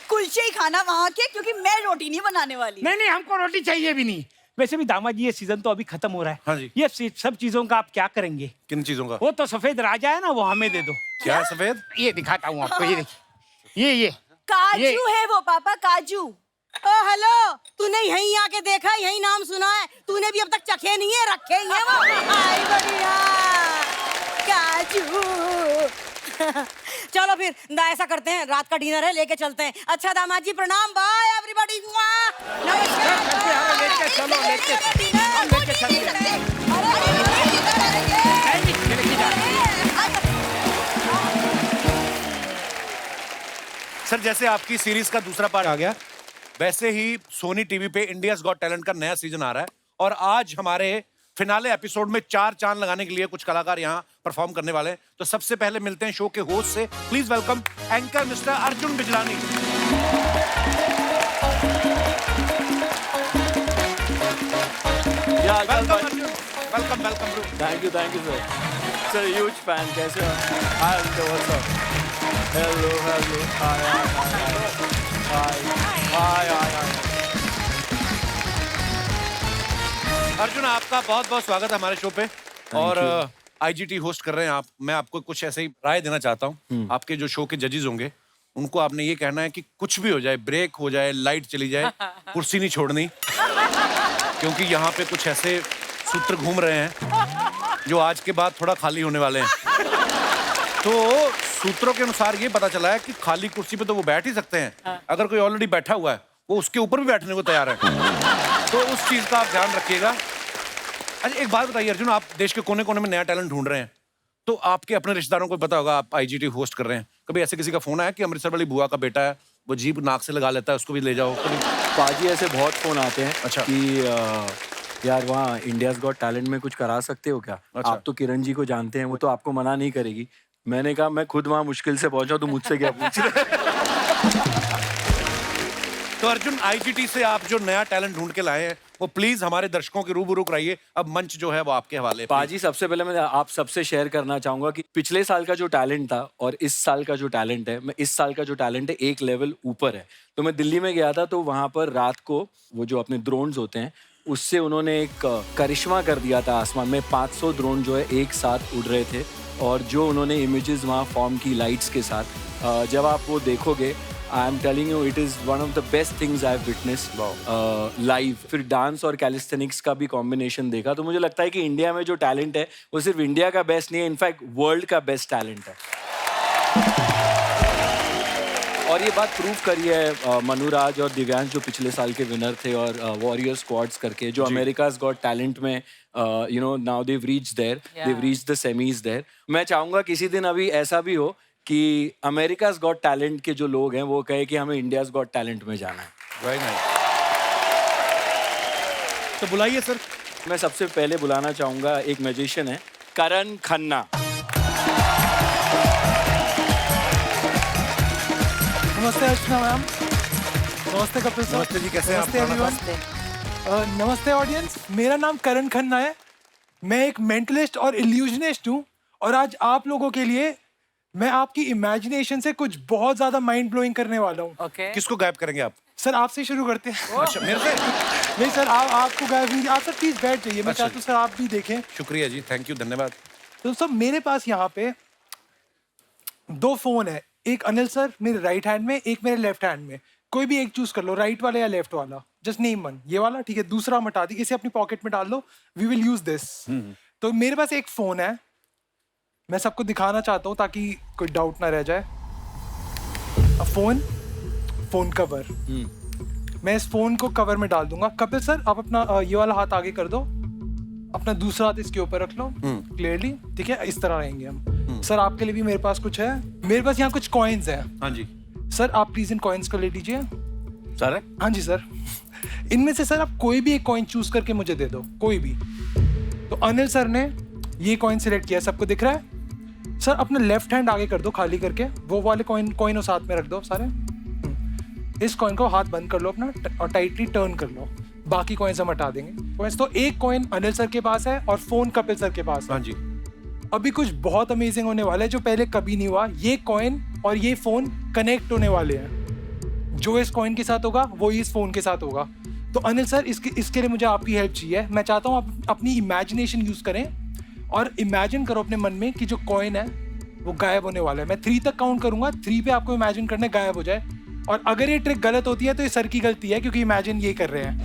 Speaker 10: कुलचे ही खाना वहाँ के, क्योंकि मैं रोटी नहीं बनाने वाली।
Speaker 11: नहीं, हमको रोटी चाहिए भी नहीं। वैसे भी दामाद जी, ये सीजन तो अभी खत्म हो रहा है।
Speaker 1: हाँ जी।
Speaker 11: ये सब चीजों का आप क्या करेंगे?
Speaker 1: किन चीजों का?
Speaker 11: वो तो सफेद राजा है ना, वो हमें दे दो।
Speaker 1: क्या है सफेद?
Speaker 11: ये दिखाता हूँ आपको, ये देखिए, ये
Speaker 10: काजू है वो पापा, काजू। ओ हेलो, तूने यहीं आके देखा, यहीं नाम सुना है? तूने भी अब तक चखे नहीं है, रखे ही है वो। आई बढ़िया काजू। चलो फिर ऐसा करते हैं, रात का डिनर है, लेके चलते हैं। अच्छा दामाद जी प्रणाम, बाय एवरीबॉडी।
Speaker 11: लेके चलो, लेके
Speaker 1: सर, जैसे आपकी सीरीज का दूसरा पार्ट आ गया, वैसे ही सोनी टीवी पे इंडियाज गॉट टैलेंट का नया सीजन आ रहा है, और आज हमारे फिनाले एपिसोड में 4 चांद लगाने के लिए कुछ कलाकार यहाँ परफॉर्म करने वाले हैं। तो सबसे पहले मिलते हैं शो के होस्ट से। Please welcome anchor mister Arjun Bijlani. Welcome Arjun, welcome welcome.
Speaker 2: Thank you sir. Sir huge fan, कैसे हो? हाय, व्हाट्स अप? हेलो, हाय।
Speaker 1: अर्जुन, आपका बहुत बहुत स्वागत है हमारे शो पे। और आईजीटी होस्ट कर रहे हैं आप। मैं आपको कुछ ऐसे ही राय देना चाहता हूँ। आपके जो शो के जजेस होंगे, उनको आपने ये कहना है कि कुछ भी हो जाए, ब्रेक हो जाए, लाइट चली जाए, कुर्सी नहीं छोड़नी, क्योंकि यहाँ पे कुछ ऐसे सूत्र घूम रहे हैं जो आज के बाद थोड़ा खाली होने वाले हैं। तो सूत्रों के अनुसार ये पता चला है कि खाली कुर्सी पे तो वो बैठ ही सकते हैं, अगर कोई ऑलरेडी बैठा हुआ है वो उसके ऊपर भी बैठने को तैयार है। तो उस चीज का आप ध्यान रखिएगा। अच्छा, एक बात बताइए अर्जुन, आप देश के कोने कोने में नया टैलेंट ढूंढ रहे हैं, तो आपके अपने रिश्तेदारों को पता होगा आप आईजीटी होस्ट कर रहे हैं, कभी ऐसे किसी का फोन आया कि अमृतसर वाली बुआ का बेटा है, वो जीप नाक से लगा लेता है, उसको भी ले जाओ? कभी
Speaker 12: पाजी ऐसे बहुत फोन आते हैं।
Speaker 1: अच्छा।
Speaker 12: कि यार वहाँ इंडियाज गॉट टैलेंट में कुछ करा सकते हो क्या?
Speaker 1: अच्छा।
Speaker 12: आप तो किरण जी को जानते हैं, वो तो आपको मना नहीं करेगी। मैंने कहा मैं खुद वहाँ मुश्किल से पहुंचा, तो मुझसे क्या पूछ रहे?
Speaker 1: तो अर्जुन, आईजीटी से आप जो नया टैलेंट ढूंढ के लाए हैं वो प्लीज हमारे दर्शकों के रूबरू कराइए। अब मंच जो है वो आपके हवाले।
Speaker 12: पाजी, सबसे पहले मैं आप सबसे शेयर करना चाहूंगा कि पिछले साल का जो टैलेंट था और इस साल का जो टैलेंट है, मैं इस साल का जो टैलेंट है एक लेवल ऊपर है। तो मैं दिल्ली में गया था, तो वहाँ पर रात को वो जो अपने ड्रोन्स होते हैं उससे उन्होंने एक करिश्मा कर दिया था आसमान में। 500 ड्रोन जो है एक साथ उड़ रहे थे, और जो उन्होंने इमेजेस वहाँ फॉर्म की लाइट्स के साथ, जब आप वो देखोगे, I am telling you, it is one of the best things I have witnessed live. फिर डांस और कैलिस्थेनिक्स का भी कॉम्बिनेशन देखा, तो मुझे लगता है कि इंडिया में जो टैलेंट है वो सिर्फ इंडिया का बेस्ट नहीं है, इनफैक्ट वर्ल्ड का बेस्ट टैलेंट है। और ये बात प्रूव करी है मनुराज और दिव्यांश, जो पिछले साल के विनर थे, और वॉरियर स्क्वाड्स करके, जो अमेरिकाज गॉट टैलेंट में you know now Dev reached there, Dev reached the semis there. मैं चाहूंगा किसी दिन अभी ऐसा भी हो कि अमेरिकाज गॉट टैलेंट के जो लोग हैं वो कहे कि हमें इंडियाज गॉट टैलेंट में जाना है।
Speaker 1: Very nice. तो बुलाइए सर।
Speaker 12: मैं सबसे पहले बुलाना चाहूंगा, एक मैजिशियन है, करण खन्ना।
Speaker 13: नमस्ते अर्चना मैम। नमस्ते कपिल सर।
Speaker 1: नमस्ते जी, कैसे हैं आप?
Speaker 13: नमस्ते एवरीवन। नमस्ते ऑडियंस, मेरा नाम करण खन्ना है। मैं एक मेंटलिस्ट और इल्यूजनिस्ट हूँ, और आज आप लोगों के लिए मैं आपकी इमेजिनेशन से कुछ बहुत ज्यादा माइंड ब्लोइंग करने वाला हूँ।
Speaker 6: Okay.
Speaker 1: किसको गायब करेंगे आप?
Speaker 13: सर आपसे शुरू करते हैं।
Speaker 1: अच्छा, मेरे से?
Speaker 13: नहीं सर, आपको गायब नहीं, आप सर प्लीज बैठ जाइए। मैं
Speaker 1: अच्छा।
Speaker 13: चाहता हूँ सर आप भी देखें।
Speaker 1: शुक्रिया जी, थैंक यू, धन्यवाद।
Speaker 13: तो सर मेरे पास यहाँ पे 2 फोन है, एक अनिल सर मेरे राइट हैंड में, एक मेरे लेफ्ट हैंड में। कोई भी एक चूज कर लो, राइट वाला या लेफ्ट वाला, जस्ट नेम वन। ये वाला ठीक है, दूसरा हम हटा दी, इसे अपनी पॉकेट में डाल लो। We will use this. तो मेरे पास एक फोन है, मैं सबको दिखाना चाहता हूँ ताकि कोई डाउट ना रह जाए। Phone cover. मैं इस फोन को कवर में डाल दूंगा। कपिल सर आप अपना ये वाला हाथ आगे कर दो, अपना दूसरा हाथ इसके ऊपर रख लो क्लियरली, ठीक है? इस तरह रहेंगे हम। सर आपके लिए भी मेरे पास कुछ है, मेरे पास यहाँ कुछ कॉइन्स हैं।
Speaker 1: हाँ जी
Speaker 13: सर, आप प्लीज इन कॉइन्स को ले लीजिए।
Speaker 1: सर?
Speaker 13: हाँ जी सर। इनमें से सर आप कोई भी एक कॉइन चूज करके मुझे दे दो, कोई भी। तो अनिल सर ने ये कॉइन सिलेक्ट किया, सबको दिख रहा है? सर अपना लेफ्ट हैंड आगे कर दो खाली करके, वो वाले कॉइन साथ में रख दो सारे। इस कॉइन को हाथ बंद कर लो अपना, और टाइटली टर्न कर लो। बाकी कॉइन्स हम हटा देंगे। कॉइन्स तो एक कॉइन अनिल सर के पास है और फोन कपिल सर के पास है।
Speaker 1: हाँ जी।
Speaker 13: अभी कुछ बहुत अमेजिंग होने वाला है जो पहले कभी नहीं हुआ। ये कॉइन और ये फोन कनेक्ट होने वाले हैं। जो इस कॉइन के साथ होगा वो इस फोन के साथ होगा। तो अनिल सर इसके लिए मुझे आपकी हेल्प चाहिए। मैं चाहता हूँ आप अपनी इमेजिनेशन यूज करें और इमेजिन करो अपने मन में कि जो कॉइन है वो गायब होने वाला है। मैं 3 तक काउंट करूंगा, 3 पे आपको इमेजिन करना है गायब हो जाए। और अगर ये ट्रिक गलत होती है तो ये सर की गलती है, क्योंकि इमेजिन ये कर रहे हैं।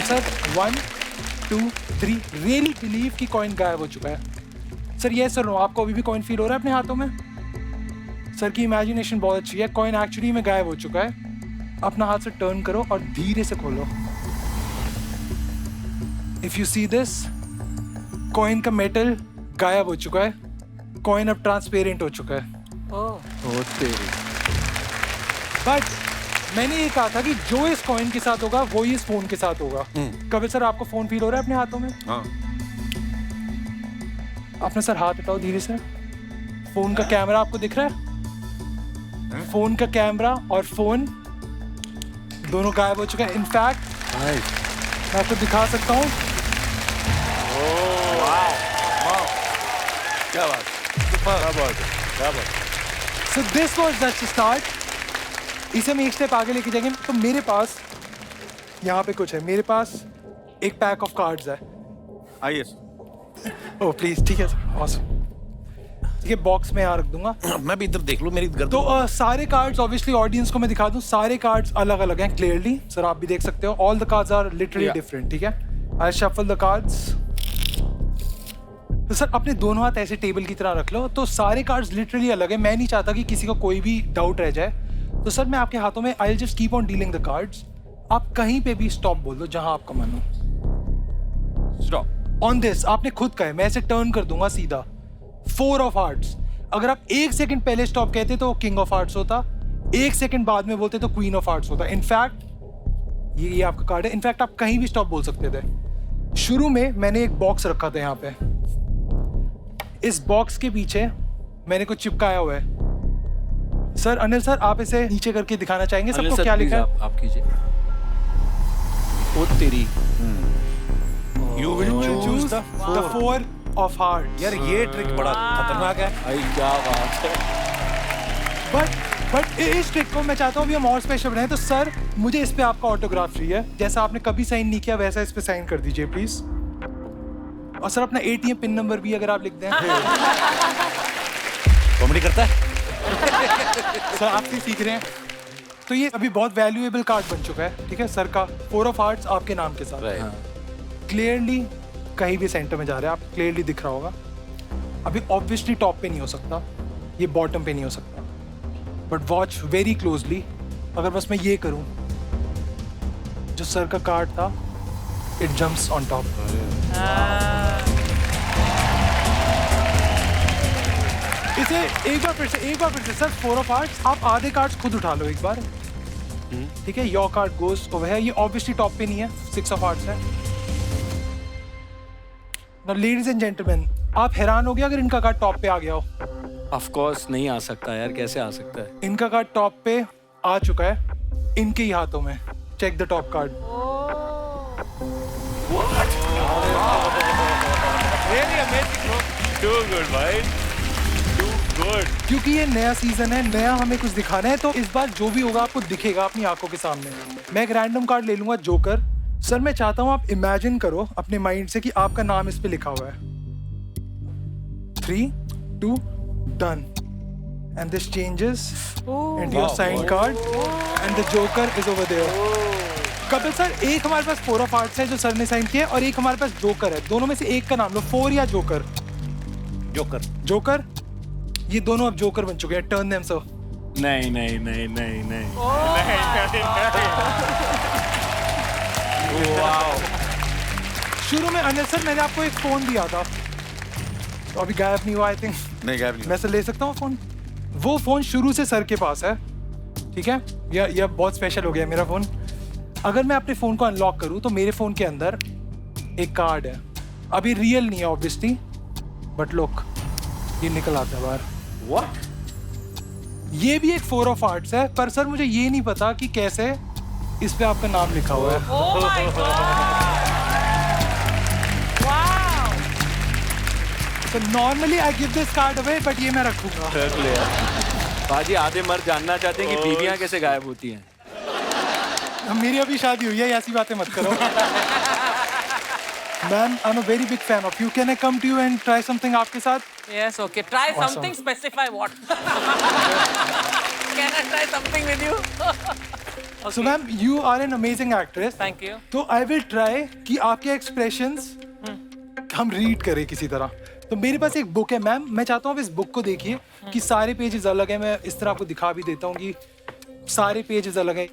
Speaker 13: सर 1 2 3 रियली बिलीव कि कॉइन गायब हो चुका है। सर ये सर आपको अभी भी कॉइन फील हो रहा है अपने हाथों में? सर की इमेजिनेशन बहुत अच्छी है, कॉइन एक्चुअली में गायब हो चुका है। अपना हाथ से टर्न करो और धीरे से खोलो। If you see this, coin का मेटल गायब हो चुका है, कॉइन अब ट्रांसपेरेंट हो चुका है।
Speaker 12: ओ तेरी।
Speaker 13: बट मैंने ये कहा था कि जो इस कॉइन के साथ होगा वो ही इस फोन के साथ होगा। कपिल सर आपको फोन फील हो रहा है अपने हाथों में?
Speaker 1: हाँ।
Speaker 13: अपना सर हाथ हटाओ धीरे से। फोन का कैमरा आपको दिख रहा है? फोन का कैमरा और फोन दोनों गायब हो चुका है। इनफैक्ट मैं आपको दिखा सकता हूँ।
Speaker 1: क्या बात, क्या बात।
Speaker 13: So this was just a start. इसे हम एक स्टेप आगे लेके जाएंगे। तो मेरे पास यहाँ पे कुछ है, मेरे पास एक पैक ऑफ कार्ड्स है।
Speaker 1: आइए।
Speaker 13: ओह प्लीज, ठीक है सर, ऑसम। ये बॉक्स में यहाँ रख दूंगा।
Speaker 1: मैं भी इधर देख लूं, मेरी गर्दन।
Speaker 13: तो सारे कार्ड्स ऑब्वियसली ऑडियंस को मैं दिखा दूं, सारे कार्ड्स अलग अलग हैं क्लियरली। सर आप भी देख सकते हो, all the cards are literally different, ठीक है? I shuffle the cards. तो सर अपने दोनों हाथ ऐसे टेबल की तरह रख लो। तो सारे कार्ड्स लिटरली अलग है। मैं नहीं चाहता कि किसी को कोई भी डाउट रह जाए। तो सर मैं आपके हाथों में, I will just keep on dealing the cards. आप कहीं पे भी स्टॉप बोल दो जहां आपका मन हो। स्टॉप ऑन दिस आपने खुद कहा है, मैं ऐसे टर्न कर दूंगा सीधा। 4 ऑफ हार्ट्स। अगर आप 1 सेकंड पहले स्टॉप कहते तो किंग ऑफ हार्ट्स होता, 1 सेकंड बाद में बोलते तो क्वीन ऑफ हार्ट्स होता। इनफैक्ट ये आपका कार्ड है। इनफैक्ट आप कहीं भी स्टॉप बोल सकते थे। शुरू में मैंने एक बॉक्स रखा था यहाँ पे, इस बॉक्स के पीछे मैंने कुछ चिपकाया हुआ है। सर अनिल सर आप इसे नीचे करके दिखाना चाहेंगे सबको क्या लिखा है?
Speaker 12: आप कीजिए। ओ तेरी।
Speaker 1: You will choose the
Speaker 13: The four of hearts.
Speaker 1: यार ये ट्रिक बड़ा खतरनाक है।
Speaker 12: भाई क्या बात है।
Speaker 13: बट इस ट्रिक को मैं चाहता हूँ अभी हम और स्पेशल बनाएं। तो सर मुझे इस पे आपका ऑटोग्राफ चाहिए, जैसा आपने कभी साइन नहीं किया वैसा इस पे साइन कर दीजिए प्लीज। और सर अपना ATM पिन नंबर भी अगर आप लिख दें।
Speaker 1: कॉमेडी करता है।
Speaker 13: सर आपसे सीख रहे हैं। तो ये अभी बहुत वैल्यूएबल कार्ड बन चुका है, ठीक है सर का 4 of hearts आपके नाम के साथ। क्लियरली कहीं भी सेंटर में जा रहे हैं, आप क्लियरली दिख रहा होगा। अभी ऑब्वियसली टॉप पे नहीं हो सकता, ये बॉटम पे नहीं हो सकता, बट वॉच वेरी क्लोजली। अगर बस मैं ये करूं, जो सर का कार्ड था इट जंप्स ऑन टॉप। इसे एक बार फिर से सर 4 of hearts आप आधे कार्ड्स खुद उठा लो एक बार, ठीक है? योर कार्ड गोस ओवर है। ये ऑब्वियसली टॉप पे नहीं है, 6 of hearts है। Now, ladies and gentlemen, आप हैरान हो गया अगर इनका कार्ड टॉप पे आ गया हो?
Speaker 12: ऑफ कोर्स नहीं आ सकता यार, कैसे आ सकता है?
Speaker 13: इनका कार्ड टॉप पे आ चुका है इनके ही हाथों में। Check the top card.
Speaker 1: Really amazing bro.
Speaker 2: Too good भाई, too good.
Speaker 13: क्योंकि ये नया सीजन है, नया हमें कुछ दिखाना है, तो इस बार जो भी होगा आपको दिखेगा अपनी आंखों के सामने। मैं एक रैंडम कार्ड ले लूंगा, जोकर। सर मैं चाहता हूँ आप इमेजिन करो अपने माइंड से कि आपका नाम इस पे लिखा हुआ है। 3, 2, done. And this changes into your signed card and the joker is over there. Kapil sir एक हमारे पास 4 of hearts है जो सर ने साइन किया और एक हमारे पास जोकर है। दोनों में से एक का नाम लो, 4 या जोकर। जोकर ये दोनों अब जोकर बन चुके हैं। Turn them sir.
Speaker 12: नहीं नहीं नहीं नहीं नहीं।
Speaker 13: शुरू में अनिल सर मैंने आपको एक फोन दिया था, तो अभी गायब नहीं हुआ आई थिंक।
Speaker 1: नहीं गायब नहीं।
Speaker 13: मैं सर ले सकता हूँ फोन? वो फोन शुरू से सर के पास है, ठीक है? यह बहुत स्पेशल हो गया मेरा फोन। अगर मैं अपने फोन को अनलॉक करूँ तो मेरे फोन के अंदर एक कार्ड है। अभी रियल नहीं है ऑब्वियसली, बट लुक ये निकल आता है बाहर।
Speaker 12: What?
Speaker 13: ये भी एक 4 of hearts है, पर सर मुझे ये नहीं पता कि कैसे इस पे आपका नाम लिखा हुआ है।
Speaker 6: Oh my God! Wow!
Speaker 13: So normally I give this card away, but ये मैं रखूंगा।
Speaker 12: बाजी आधे मर्द जानना चाहते हैं कि बीवियां कैसे गायब होती हैं।
Speaker 13: मेरी अभी शादी हुई है, ऐसी बातें मत करो। Ma'am, I'm a very big fan of you. Can I come to you and try something आपके साथ?
Speaker 6: Yes, okay. Try
Speaker 13: Awesome.
Speaker 6: something. Specify what? Can I try something with you?
Speaker 13: So ma'am, you are an amazing actress.
Speaker 6: Thank you.
Speaker 13: तो I will try कि आपके expressions हम read करें किसी तरह। तो मेरे पास एक बुक है मैम, मैं चाहता हूँ आप इस बुक को देखिए कि सारे पेजेस अलग हैं। मैं इस तरह आपको दिखा भी देता हूँ कि सारे पेजेस अलग हैं।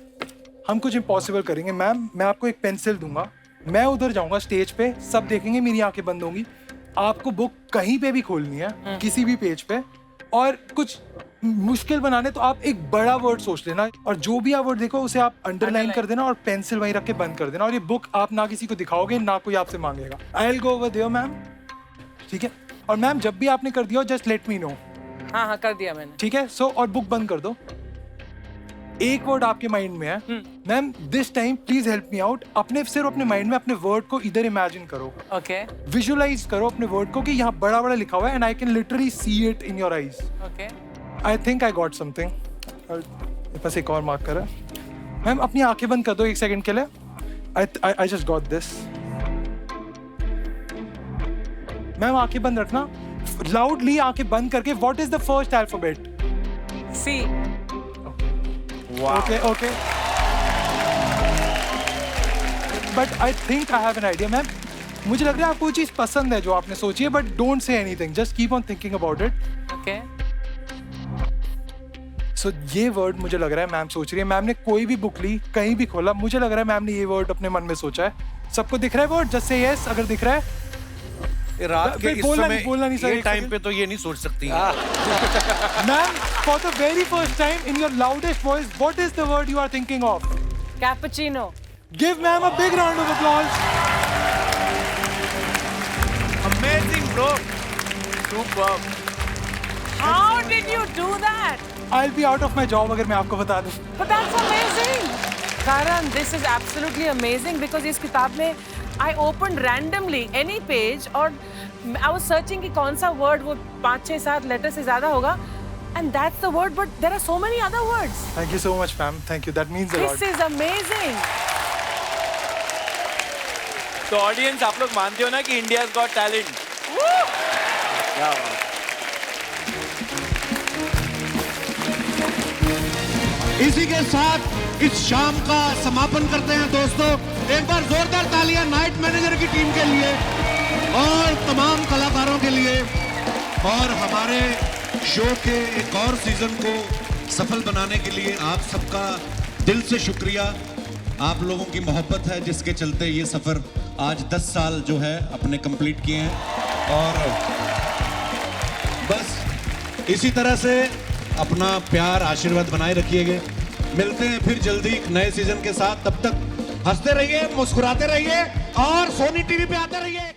Speaker 13: हम कुछ इम्पॉसिबल करेंगे मैम। मैं आपको एक पेंसिल दूंगा, मैं उधर जाऊंगा स्टेज पे, सब देखेंगे, मेरी आंखें बंद होंगी। आपको बुक कहीं पे भी खोलनी है, किसी भी पेज पे, और कुछ मुश्किल बनाने तो आप एक बड़ा वर्ड सोच लेना और जो भी आप वर्ड देखो उसे आप अंडरलाइन कर देना और पेंसिल वहीं रख के बंद कर देना। और ये बुक आप ना किसी को दिखाओगे, ना कोई आपसे मांगेगा। I will go over there ma'am, ठीक है? और मैम जब भी आपने कर दिया जस्ट लेट मी नो।
Speaker 6: हाँ हाँ कर दिया मैंने।
Speaker 13: ठीक है? सो और बुक बंद कर दो। एक वर्ड आपके माइंड में है ma'am, this time please help me out. अपने सिर्फ अपने माइंड में अपने वर्ड को इधर इमेजिन करो,
Speaker 6: ओके,
Speaker 13: विजुअलाइज करो अपने वर्ड को कि यहाँ बड़ा बड़ा लिखा हुआ है and I can literally see it in your eyes.
Speaker 6: Okay,
Speaker 13: I think I got something. मेरे पास एक और मार्कर है मैम, अपनी आंखें बंद कर दो एक सेकंड के लिए। I just got this. Ma'am आंखें बंद रखना, लाउडली आंखें बंद करके। What is the first alphabet?
Speaker 6: C.
Speaker 13: Okay, okay. But I think I have an idea, ma'am. मुझे लग रहा है आपको वो चीज पसंद है जो आपने सोची है, but don't say anything. Just keep on thinking about it.
Speaker 6: Okay.
Speaker 13: So ये वर्ड मुझे लग रहा है मैम सोच रही है। मैम ने कोई भी बुक ली, कहीं भी खोला, मुझे लग रहा है मैम ने ये वर्ड अपने मन में सोचा है। सबको दिख रहा है वर्ड? जस्ट से यस अगर दिख रहा है।
Speaker 1: रात के इस
Speaker 13: बोलना
Speaker 1: समय
Speaker 13: नहीं सर,
Speaker 1: ये
Speaker 13: एक
Speaker 1: टाइम
Speaker 13: second।
Speaker 1: पे तो ये नहीं सोच सकती।
Speaker 13: Ma'am, for the very first time in your loudest voice, what is the word you are thinking of?
Speaker 6: Cappuccino.
Speaker 13: Give ma'am a big round of applause.
Speaker 1: Amazing, bro.
Speaker 12: Superb.
Speaker 6: How did you do that?
Speaker 13: I'll be out of my job अगर मैं आपको बता दूं.
Speaker 6: But that's amazing. Karan, this is absolutely amazing because इस किताब में I opened randomly any page और I was searching कि कौन सा word वो 5, 6, 7 letters से ज़्यादा होगा, and that's the word. But there are so many other words.
Speaker 13: Thank you so much, ma'am. Thank you. That means a lot.
Speaker 6: This is amazing.
Speaker 12: तो audience आप लोग मानते हो ना कि इंडिया गॉट टैलेंट? क्या बात.
Speaker 14: इसी के साथ इस शाम का समापन करते हैं दोस्तों. एक बार जोरदार तालियां नाइट मैनेजर की टीम के लिए और तमाम कलाकारों के लिए, और हमारे शो के एक और सीजन को सफल बनाने के लिए आप सबका दिल से शुक्रिया. आप लोगों की मोहब्बत है जिसके चलते ये सफर आज 10 साल जो है अपने कंप्लीट किए हैं, और बस इसी तरह से अपना प्यार आशीर्वाद बनाए रखिएगा. मिलते हैं फिर जल्दी एक नए सीजन के साथ. तब तक हंसते रहिए, मुस्कुराते रहिए और सोनी टीवी पे आते रहिए.